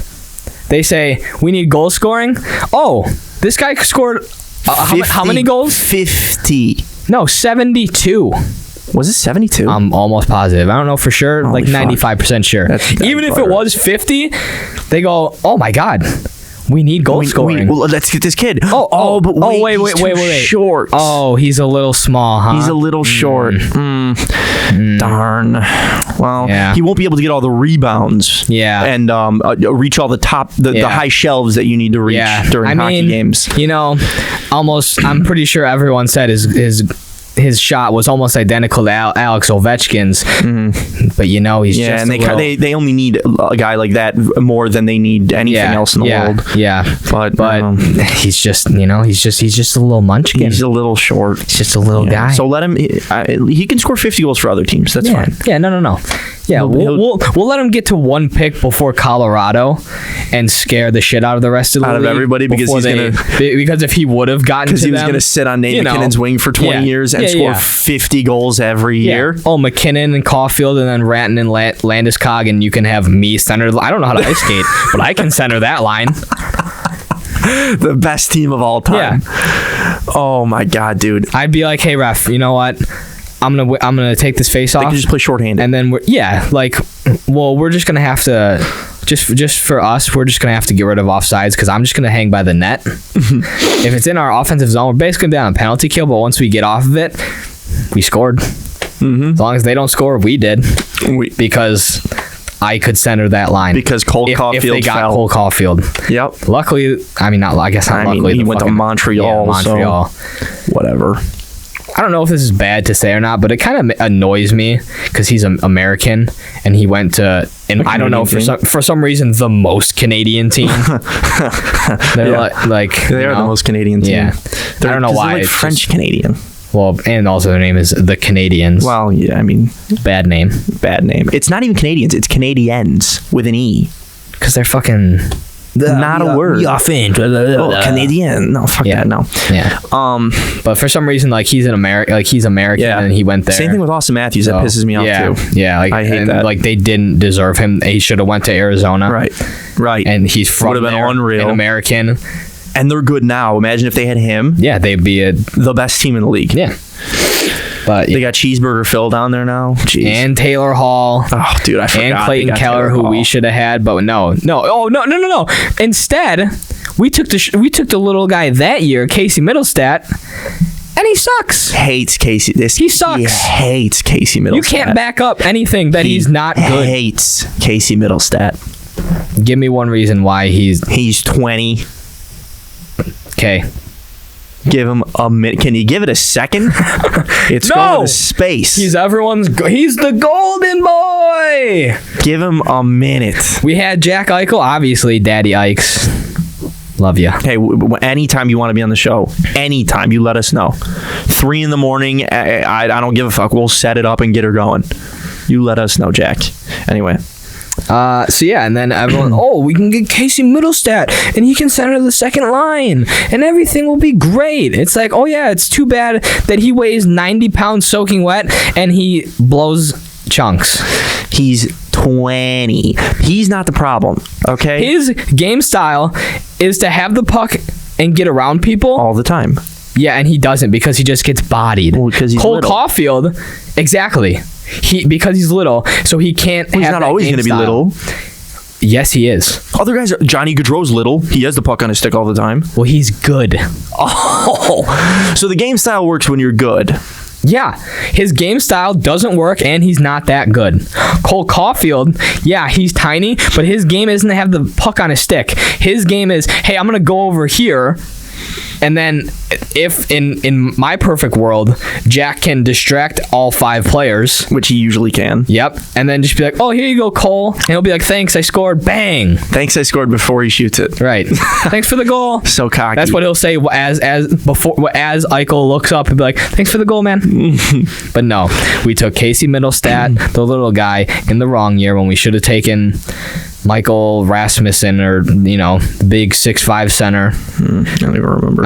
They say, we need goal scoring. Oh, this guy scored... how many goals? 50. No, 72. Was it 72? I'm almost positive. I don't know for sure. Holy 95% sure. Even if it was 50, they go, oh my God, we need goal scoring. Well, let's get this kid. Wait. Short. Oh, he's a little small, huh? He's a little short. Darn. Well, he won't be able to get all the rebounds. Yeah. And reach all the the high shelves that you need to reach during hockey games. You know, I'm pretty sure everyone said his shot was almost identical to Alex Ovechkin's, but you know he's just and they only need a guy like that more than they need anything else in the world. Yeah, but he's just a little munchkin. He's a little short. He's just a little guy. So let him. He can score 50 goals for other teams. That's fine. Yeah, no. Yeah, we'll let him get to one pick before Colorado and scare the shit out of the rest of the league. Everybody because if he would have gotten he was going to sit on Nate McKinnon's wing for 20 years and score 50 goals every year. Oh, McKinnon and Caulfield and then Ratton and Landeskog, and you can have me center. I don't know how to ice skate, but I can center that line. The best team of all time. Yeah. Oh my God, dude. I'd be like, hey ref, you know what? I'm gonna take this face off. They can just play shorthanded. And then we're just gonna have to just for us, we're just gonna have to get rid of offsides because I'm just gonna hang by the net. If it's in our offensive zone, we're basically down a penalty kill. But once we get off of it, we scored. As long as they don't score, we did. Because I could center that line. Because Caulfield if they got Cole Caulfield. Yep. Luckily, he went to Montreal. Montreal. So whatever. I don't know if this is bad to say or not, but it kind of annoys me because he's an American and he went to, and I don't know, for some reason, the most Canadian team. They're they are the most Canadian team. Yeah. I don't know why. They're French Canadian. Well, and also their name is the Canadians. Well, yeah, I mean, bad name. It's not even Canadians. It's Canadians with an E. Because they're fucking Not a word. Oh, Canadian. No, fuck that. No. Yeah. But for some reason, like he's American, and he went there. Same thing with Austin Matthews. That pisses me off too. Yeah, like I hate that. Like they didn't deserve him. He should have went to Arizona. Right. And he's from Would have been there, unreal. an American. And they're good now. Imagine if they had him. Yeah, they'd be the best team in the league. Yeah. But they got Cheeseburger Phil down there now. Jeez. And Taylor Hall. Oh, dude, I forgot. And Clayton Keller, who we should have had, but no. Oh, no. Instead, we took the little guy that year, Casey Middlestat, and he sucks. Hates Casey. He sucks. He hates Casey Middlestat. You can't back up anything that he's not good. Hates Casey Middlestat. Give me one reason why he's 20. Okay. Give him a minute. Can you give it a second? It's going to space. He's the golden boy. Give him a minute. We had Jack Eichel, obviously, Daddy Ikes. Love you. Hey, anytime you want to be on the show, anytime, you let us know. 3 a.m. I don't give a fuck. We'll set it up and get her going. You let us know, Jack. Anyway. So yeah, and then everyone, we can get Casey Middlestat, and he can center the second line, and everything will be great. It's like, oh yeah, it's too bad that he weighs 90 pounds soaking wet, and he blows chunks. He's 20. He's not the problem, okay? His game style is to have the puck and get around people. All the time. Yeah, and he doesn't because he just gets bodied. Well, because he's Cole little. Caulfield, exactly. Because he's little, so he can't. Well, he's not always going to be little. Yes, he is. Other guys, Johnny Gaudreau's little. He has the puck on his stick all the time. Well, he's good. Oh, so the game style works when you're good. Yeah, his game style doesn't work, and he's not that good. Cole Caulfield, yeah, he's tiny, but his game isn't to have the puck on his stick. His game is, hey, I'm going to go over here. And then if in my perfect world, Jack can distract all 5 players. Which he usually can. Yep. And then just be like, oh, here you go, Cole. And he'll be like, thanks, I scored. Bang. Thanks, I scored before he shoots it. Right. Thanks for the goal. So cocky. That's what he'll say as Eichel looks up and be like, thanks for the goal, man. But no, we took Casey Middlestat, the little guy, in the wrong year when we should have taken Michael Rasmussen, or the big 6'5" center. I don't even remember.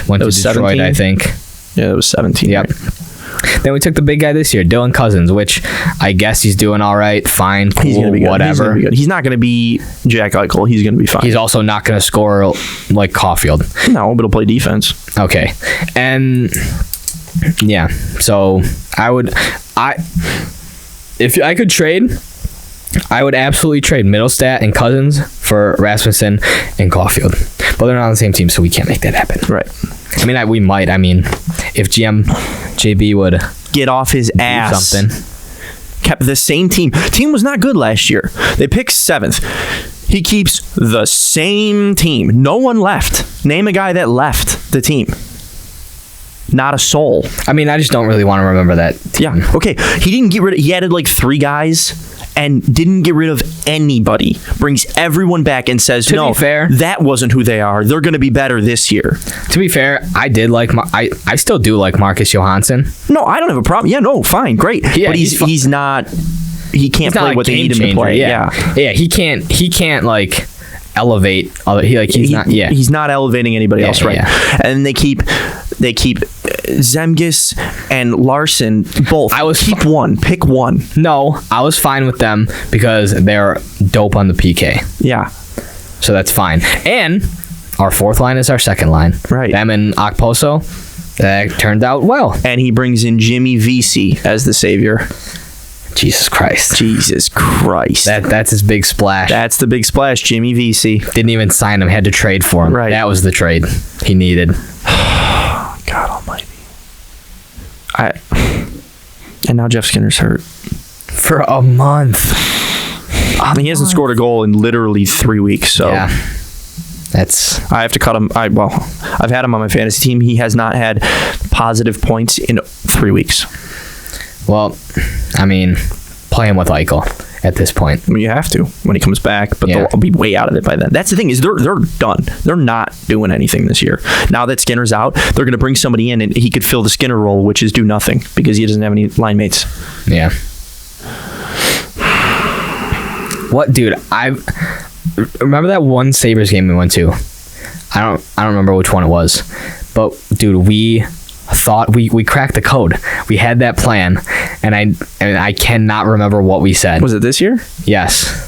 Went to Detroit, 17? I think. Yeah, it was 17. Yep. Right? Then we took the big guy this year, Dylan Cousins, which I guess he's doing all right, fine, cool, he's gonna be good. whatever. He's gonna be good. He's not going to be Jack Eichel. He's going to be fine. He's also not going to score like Caulfield. No, but he'll play defense. Okay, and yeah, so if I could trade, I would absolutely trade Middlestat and Cousins for Rasmussen and Caulfield. But they're not on the same team, so we can't make that happen. Right. I mean, we might. I mean, if JB would get off his ass. Something. Kept the same team. Team was not good last year. They picked 7th. He keeps the same team. No one left. Name a guy that left the team. Not a soul. I mean, I just don't really want to remember that team. Yeah. Okay. He didn't get rid of. He added like 3 guys and didn't get rid of anybody. Brings everyone back and says, to be fair, that wasn't who they are. They're going to be better this year. To be fair, I did like I still do like Marcus Johansson. No, I don't have a problem. Yeah, no, fine, great. Yeah, but he's not. He can't play what they need him to play. Yeah. He can't like elevate. He's not elevating anybody else, right? Yeah. And they keep Zemgus and Larson both. Pick one. No, I was fine with them because they're dope on the PK. Yeah. So that's fine. And our 4th line is our 2nd line. Right. Them and Okposo. That turned out well. And he brings in Jimmy Vesey as the savior. Jesus Christ. That's his big splash. That's the big splash, Jimmy Vesey. Didn't even sign him, had to trade for him. Right. That was the trade he needed. God almighty. And now Jeff Skinner's hurt. For a month. He hasn't scored a goal in literally 3 weeks, so yeah. I have to cut him. I've had him on my fantasy team. He has not had positive points in 3 weeks. Well, I mean, play him with Eichel at this point. I mean, you have to when he comes back, but they'll be way out of it by then. That's the thing, is they're done. They're not doing anything this year. Now that Skinner's out, they're going to bring somebody in, and he could fill the Skinner role, which is do nothing because he doesn't have any line mates. Yeah. What, dude? remember that one Sabres game we went to? I don't remember which one it was, but dude, we thought we cracked the code. We had that plan, and I cannot remember what we said. Was it this year? Yes.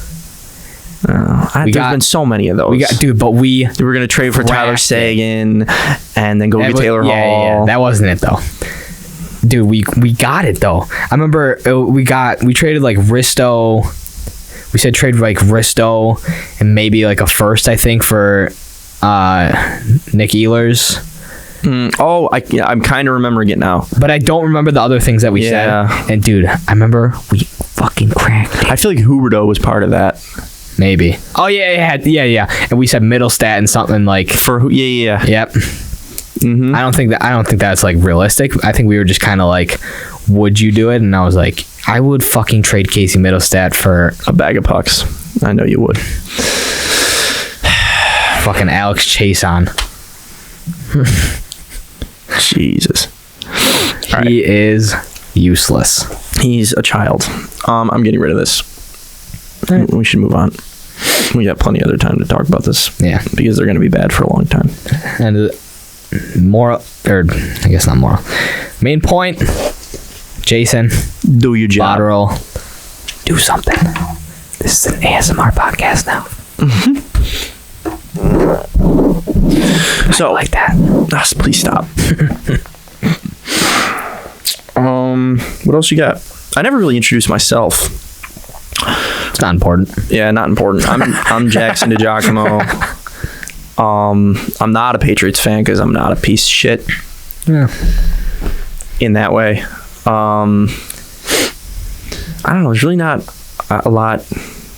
There's been so many of those. But we were gonna trade for Tyler Seguin, and then go get Taylor Hall. Yeah, that wasn't it though. Dude, we got it though. I remember we traded like Risto. We said trade like Risto and maybe like a first, I think, for Nick Ehlers. I'm kind of remembering it now. But I don't remember the other things that we said. And dude, I remember we fucking cracked it. I feel like Huberdeau was part of that. Maybe. Oh yeah. And we said Middlestat and something like yeah. Yep. Mm-hmm. I don't think that's like realistic. I think we were just kind of like, would you do it? And I was like, I would fucking trade Casey Middlestat for a bag of pucks. I know you would. Fucking Alex Chason. Jesus. He is useless. He's a child. I'm getting rid of this. Right. We should move on. We got plenty of other time to talk about this. Yeah. Because they're going to be bad for a long time. And moral, or I guess not moral. Main point, Jason. Do your job. Lateral. Do something. This is an ASMR podcast now. So I like that. Please stop. What else you got? I never really introduced myself. It's not important. Yeah, not important. I'm Jackson DiGiacomo. I'm not a Patriots fan because I'm not a piece of shit. Yeah. In that way. I don't know. There's really not a lot.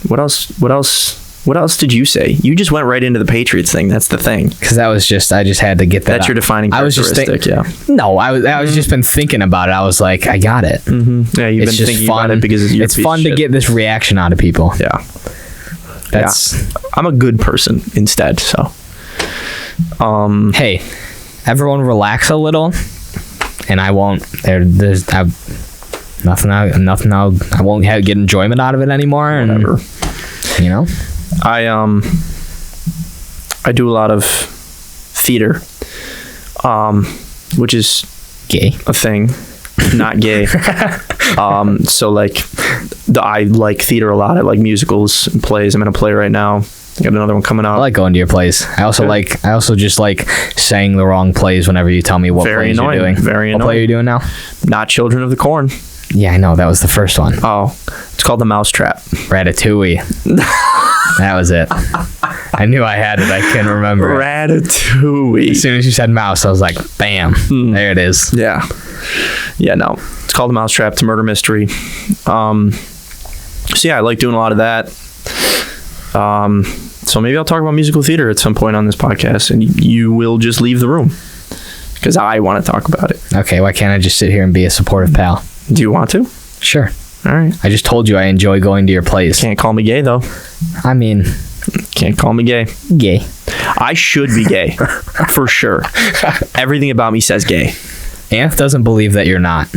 What else did you say? You just went right into the Patriots thing. That's the thing. Because I just had to get that. That's your defining characteristic. No, I was just been thinking about it. I was like, I got it. Mm-hmm. Yeah, you've been thinking about it because it's fun to get this reaction out of people. Yeah. I'm a good person instead. So, hey, everyone, relax a little, and I won't. There's nothing. I won't get enjoyment out of it anymore. Whatever. You know. I do a lot of theater, which is gay. A thing, not gay. So like, I like theater a lot. I like musicals and plays. I'm in a play right now. I got another one coming out. I like going to your plays. I also just like saying the wrong plays whenever you tell me what plays you're doing. Very annoying. What play are you doing now? Not Children of the Corn. Yeah, I know. That was the first one. Oh, it's called The Mousetrap. Ratatouille. That was it. I knew I had it. I couldn't remember. Ratatouille. As soon as you said mouse, I was like, bam, there it is. Yeah. Yeah, no. It's called The Mousetrap. It's a murder mystery. So yeah, I like doing a lot of that. So maybe I'll talk about musical theater at some point on this podcast, and you will just leave the room because I want to talk about it. Okay, why can't I just sit here and be a supportive pal? Do you want to? Sure. All right. I just told you I enjoy going to your plays. Can't call me gay, though. I mean... Can't call me gay. Gay. I should be gay. For sure. Everything about me says gay. Anth doesn't believe that you're not.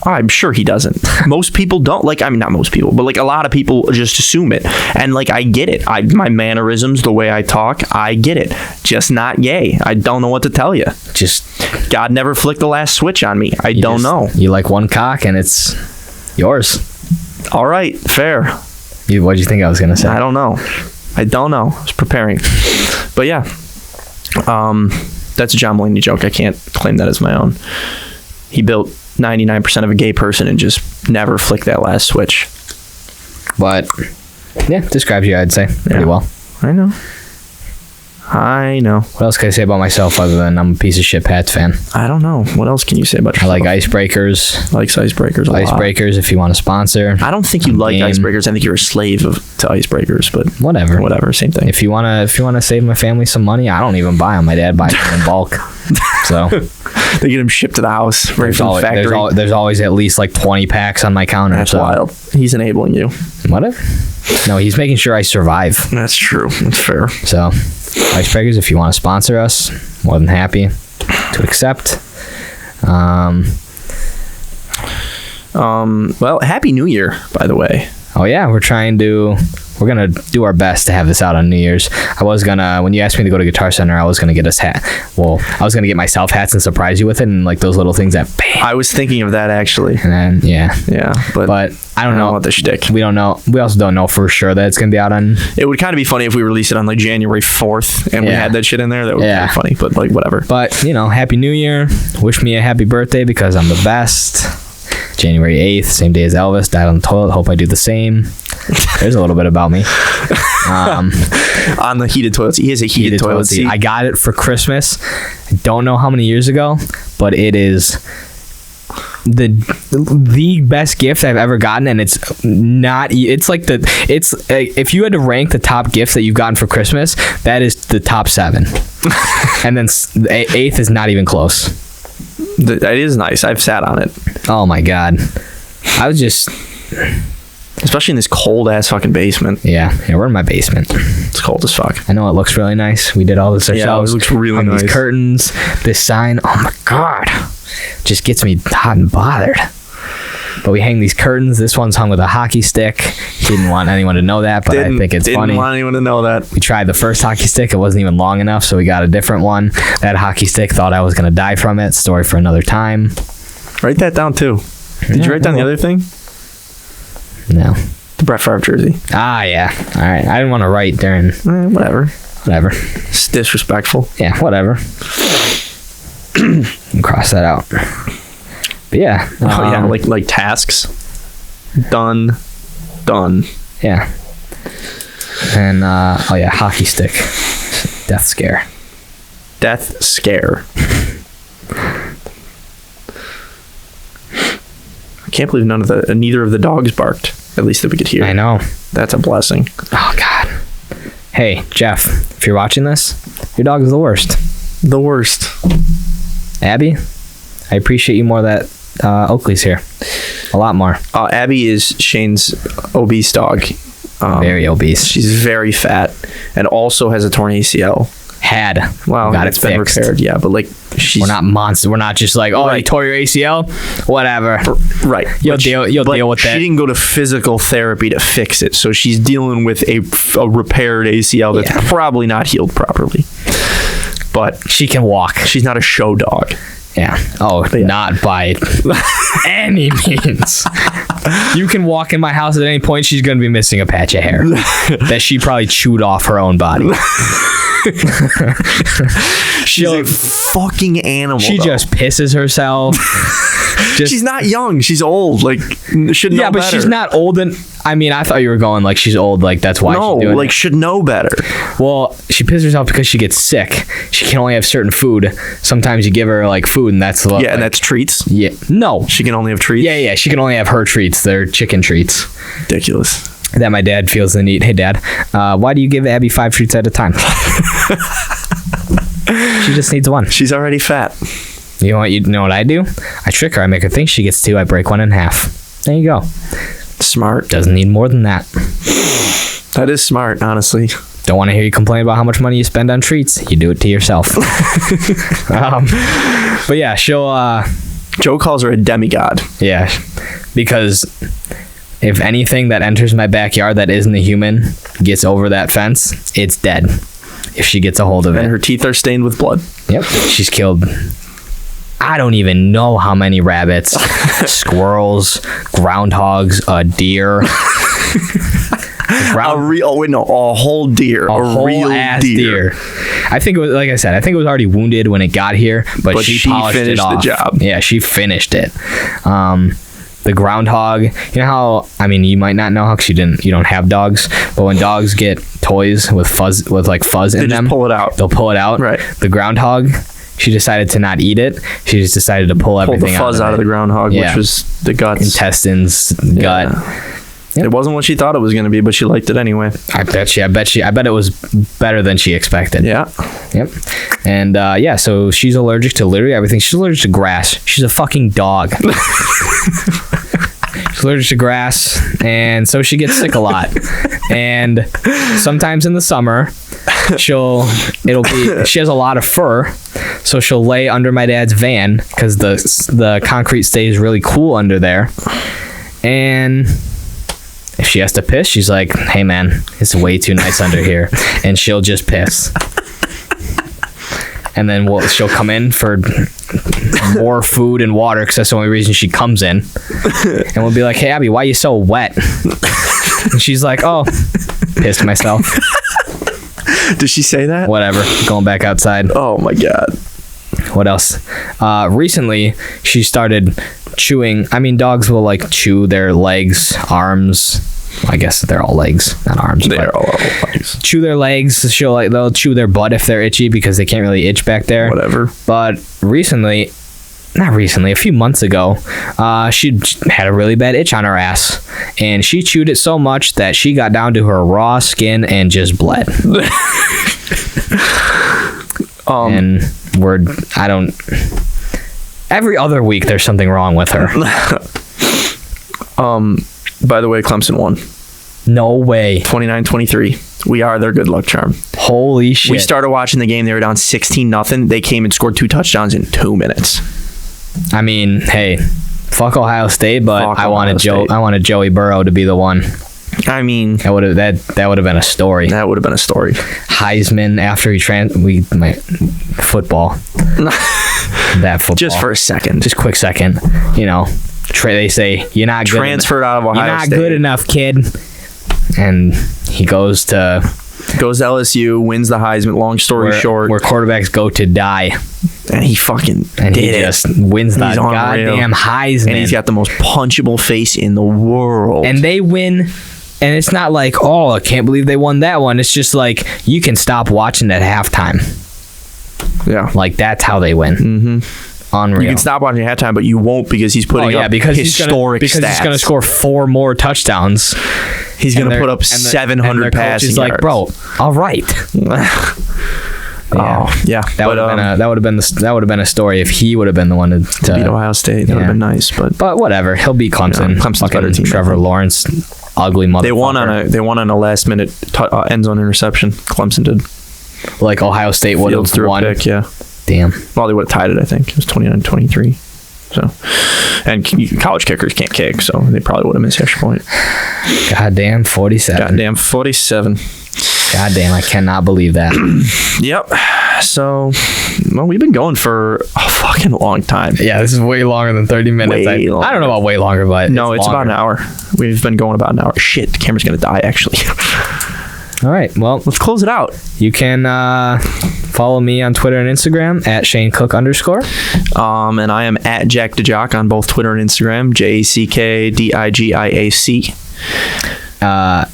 I'm sure he doesn't. Most people don't. Like, I mean, not most people, but like a lot of people just assume it. And like, I get it. My mannerisms, the way I talk, I get it. Just not gay. I don't know what to tell you. Just... God never flicked the last switch on me. I don't know. You like one cock and it's yours. All right. Fair. What did you think I was going to say? I don't know. I was preparing. But yeah. That's a John Mulaney joke. I can't claim that as my own. He built 99% of a gay person and just never flicked that last switch. But yeah, describes you, I'd say, pretty well. I know. What else can I say about myself other than I'm a piece of shit Pats fan? I don't know. What else can you say about yourself? I like Icebreakers. Likes Icebreakers a lot. Icebreakers, if you want to sponsor. I don't think you like Icebreakers. I think you're a slave to Icebreakers, but whatever, same thing. If you wanna save my family some money, I don't even buy them. My dad buys them in bulk. So they get them shipped to the house right from the factory. There's always at least like 20 packs on my counter. That's wild. He's enabling you. Whatever. No, he's making sure I survive. That's true. That's fair. So, Icebreakers, if you want to sponsor us, more than happy to accept. Well, Happy New Year, by the way. Oh yeah, we're trying to we're gonna do our best to have this out on New Year's. I was gonna, when you asked me to go to Guitar Center, I was gonna get us I was gonna get myself hats and surprise you with it, and like those little things that bam. I was thinking of that actually. And then yeah, but I don't know about the shtick. We don't know. We also don't know for sure that it's gonna be out on. It would kind of be funny if we released it on like January 4th and we had that shit in there. That would be kind of funny, but like whatever. But you know, Happy New Year. Wish me a happy birthday because I'm the best. January 8th, same day as Elvis, died on the toilet. Hope I do the same. There's a little bit about me. On the heated toilet seat. He has a heated toilet seat. I got it for Christmas. I don't know how many years ago, but it is the best gift I've ever gotten, and it's if you had to rank the top gifts that you've gotten for Christmas, that is the top 7. And then the 8th is not even close. It is nice. I've sat on it. Oh my god. I was just, especially in this cold ass fucking basement. Yeah, we're in my basement. It's cold as fuck. I know it looks really nice. We did all this ourselves. Yeah, it looks really nice. These curtains, this sign. Oh my god, just gets me hot and bothered. But we hang these curtains. This one's hung with a hockey stick. He didn't want anyone to know that, but I think it's funny. Didn't want anyone to know that. We tried the first hockey stick. It wasn't even long enough, so we got a different one. That hockey stick thought I was going to die from it. Story for another time. Write that down, too. Did you write down the other thing? No. The Brett Favre jersey. Ah, yeah. All right. I didn't want to write during... Whatever. It's disrespectful. Yeah, whatever. Cross that out. But yeah. Like tasks. Done. Yeah. And, hockey stick. Death scare. Death scare. I can't believe neither of the dogs barked. At least that we could hear. I know. That's a blessing. Oh, God. Hey, Jeff, if you're watching this, your dog is the worst. The worst. Abby, I appreciate you more that Oakley's here. A lot more. Abby is Shane's obese dog. Very obese. She's very fat and also has a torn ACL. Well, it's been repaired. Yeah, but like we're not monsters. We're not just like, you tore your ACL, whatever. Right. You'll deal with that. She didn't go to physical therapy to fix it, so she's dealing with a repaired ACL that's probably not healed properly. But she can walk. She's not a show dog. Yeah. Not by any means. You can walk in my house at any point. She's going to be missing a patch of hair that she probably chewed off her own body. She's a fucking animal. She just pisses herself. She's not young. She's old. Like, should know better. She's not old. I thought you were going like she's old. Like that's why. No, she's doing like it. Should know better. Well, she pisses herself because she gets sick. She can only have certain food. Sometimes you give her like food, and that's and that's treats. Yeah. No. She can only have treats. Yeah. She can only have her treats. They're chicken treats. Ridiculous. That my dad feels the need. Hey, Dad, why do you give Abby 5 treats at a time? She just needs one. She's already fat. You know what I do? I trick her. I make her think she gets 2. I break one in half. There you go. Smart. Doesn't need more than that. That is smart, honestly. Don't want to hear you complain about how much money you spend on treats. You do it to yourself. But yeah, she'll... Joe calls her a demigod. Yeah, because if anything that enters my backyard that isn't a human gets over that fence, it's dead. If she gets a hold of it. And her teeth are stained with blood. Yep. She's killed... I don't even know how many rabbits, squirrels, groundhogs, a deer. A whole deer. A whole real ass deer. I think it was, like I said, it was already wounded when it got here, but she polished it off. The job. Yeah, she finished it. The groundhog, you know how, you might not know how because you don't have dogs, but when dogs get toys with fuzz in them, they just pull it out. They'll pull it out. Right. The groundhog, she decided to not eat it. She just decided to pull everything the fuzz out of the groundhog, which was the guts. Intestines, gut. Yep. It wasn't what she thought it was going to be, but she liked it anyway. I bet it was better than she expected. Yeah. Yep. And so she's allergic to literally everything. She's allergic to grass. She's a fucking dog. She's allergic to grass, and so she gets sick a lot. And sometimes in the summer, she has a lot of fur, so she'll lay under my dad's van because the concrete stays really cool under there. And if she has to piss, she's like, hey man, it's way too nice under here, and she'll just piss. And then she'll come in for more food and water, because that's the only reason she comes in. And we'll be like, hey Abby, why are you so wet? And she's like, oh, pissed myself. Does she say that? Whatever, going back outside. Oh my God. What else? Recently, she started chewing. I mean, dogs will like chew their legs, arms. I guess they're all legs, not arms. They're all legs. Chew their legs. They'll chew their butt if they're itchy, because they can't really itch back there. Whatever. But a few months ago, she had a really bad itch on her ass, and she chewed it so much that she got down to her raw skin and just bled. And every other week there's something wrong with her. By the way, Clemson won. No way. 29-23. We are their good luck charm. Holy shit. We started watching the game. They were down 16-0. They came and scored 2 touchdowns in 2 minutes. I mean, hey, fuck Ohio State, but I wanted Joey Burrow to be the one. I mean, that would have been a story. That would have been a story. Heisman after he football. That football. Just for a second. Just quick second. You know, they say you're not good transferred out of Ohio State. You're not good enough, kid. And he goes to LSU, wins the Heisman. Long story short, where quarterbacks go to die. And he fucking just wins the goddamn Heisman. And he's got the most punchable face in the world. And they win. And it's not like, oh, I can't believe they won that one. It's just like, you can stop watching at halftime. Yeah. Like, that's how they win. Mm-hmm. Unreal. You can stop watching at halftime, but you won't, because he's putting up historic stats. Because he's going to score 4 more touchdowns. He's going to put up 700 passing yards. He's like, bro, all right. Yeah. That would have been a story if he would have been the one to beat Ohio State. That would have been nice, but whatever. He'll beat Clemson. Clemson's better team. Trevor Lawrence, ugly motherfucker. They won on a last minute end zone interception. Clemson did. Like Ohio State would have won. Pick, yeah. Damn. Well, they would have tied it. I think it was 29-23. So, and college kickers can't kick, so they probably would have missed extra point. Goddamn 47. Goddamn 47. Goddamn, I cannot believe that. Yep. So, well, we've been going for a fucking long time. Yeah, this is way longer than 30 minutes. I don't know about way longer, but no, it's about an hour. We've been going about an hour. Shit, the camera's gonna die, actually. All right, well, let's close it out. You can follow me on Twitter and Instagram at @ShaneCook_. And I am at Jack DeJock on both Twitter and Instagram. JackDigiac.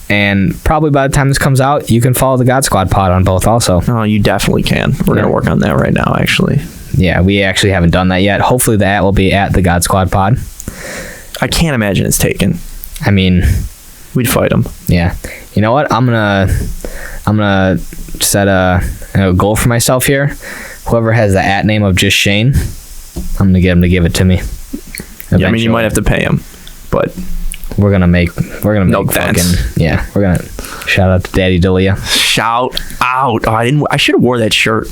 And probably by the time this comes out, you can follow the God Squad pod on both also. Oh, you definitely can. We're going to work on that right now, actually. Yeah, we actually haven't done that yet. Hopefully that will be at the God Squad pod. I can't imagine it's taken. I mean, we'd fight them. Yeah. You know what? I'm gonna set a goal for myself here. Whoever has the @ name of just Shane, I'm gonna get him to give it to me. Yeah, I mean, you might have to pay him, but we're gonna make fucking we're gonna shout out to Daddy Delia. Shout out! Oh, I should have wore that shirt.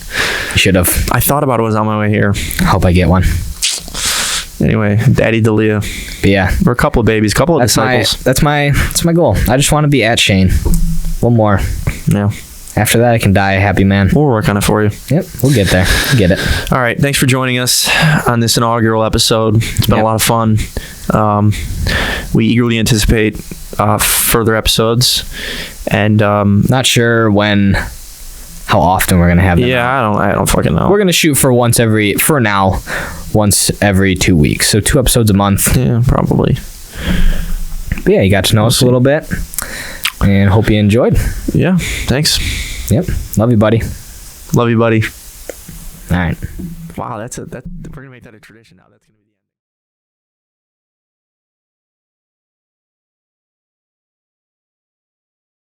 You should have. I thought about it when I was on my way here. Hope I get one. Anyway, Daddy Delia. But yeah, we're a couple of babies, couple of disciples. That's my goal. I just want to be at Shane. One more. Yeah. After that, I can die a happy man. We'll work on it for you. Yep, we'll get there. We'll get it. All right, thanks for joining us on this inaugural episode. It's been a lot of fun. We eagerly anticipate further episodes, and not sure how often we're gonna have them. Yeah, I don't fucking know. We're gonna shoot for once every 2 weeks, so 2 episodes a month. Yeah, probably. But yeah, you got to know us a little bit, and hope you enjoyed. Yeah, thanks. Yep, love you, buddy. Love you, buddy. All right. Wow, we're gonna make that a tradition now. That's gonna be the end.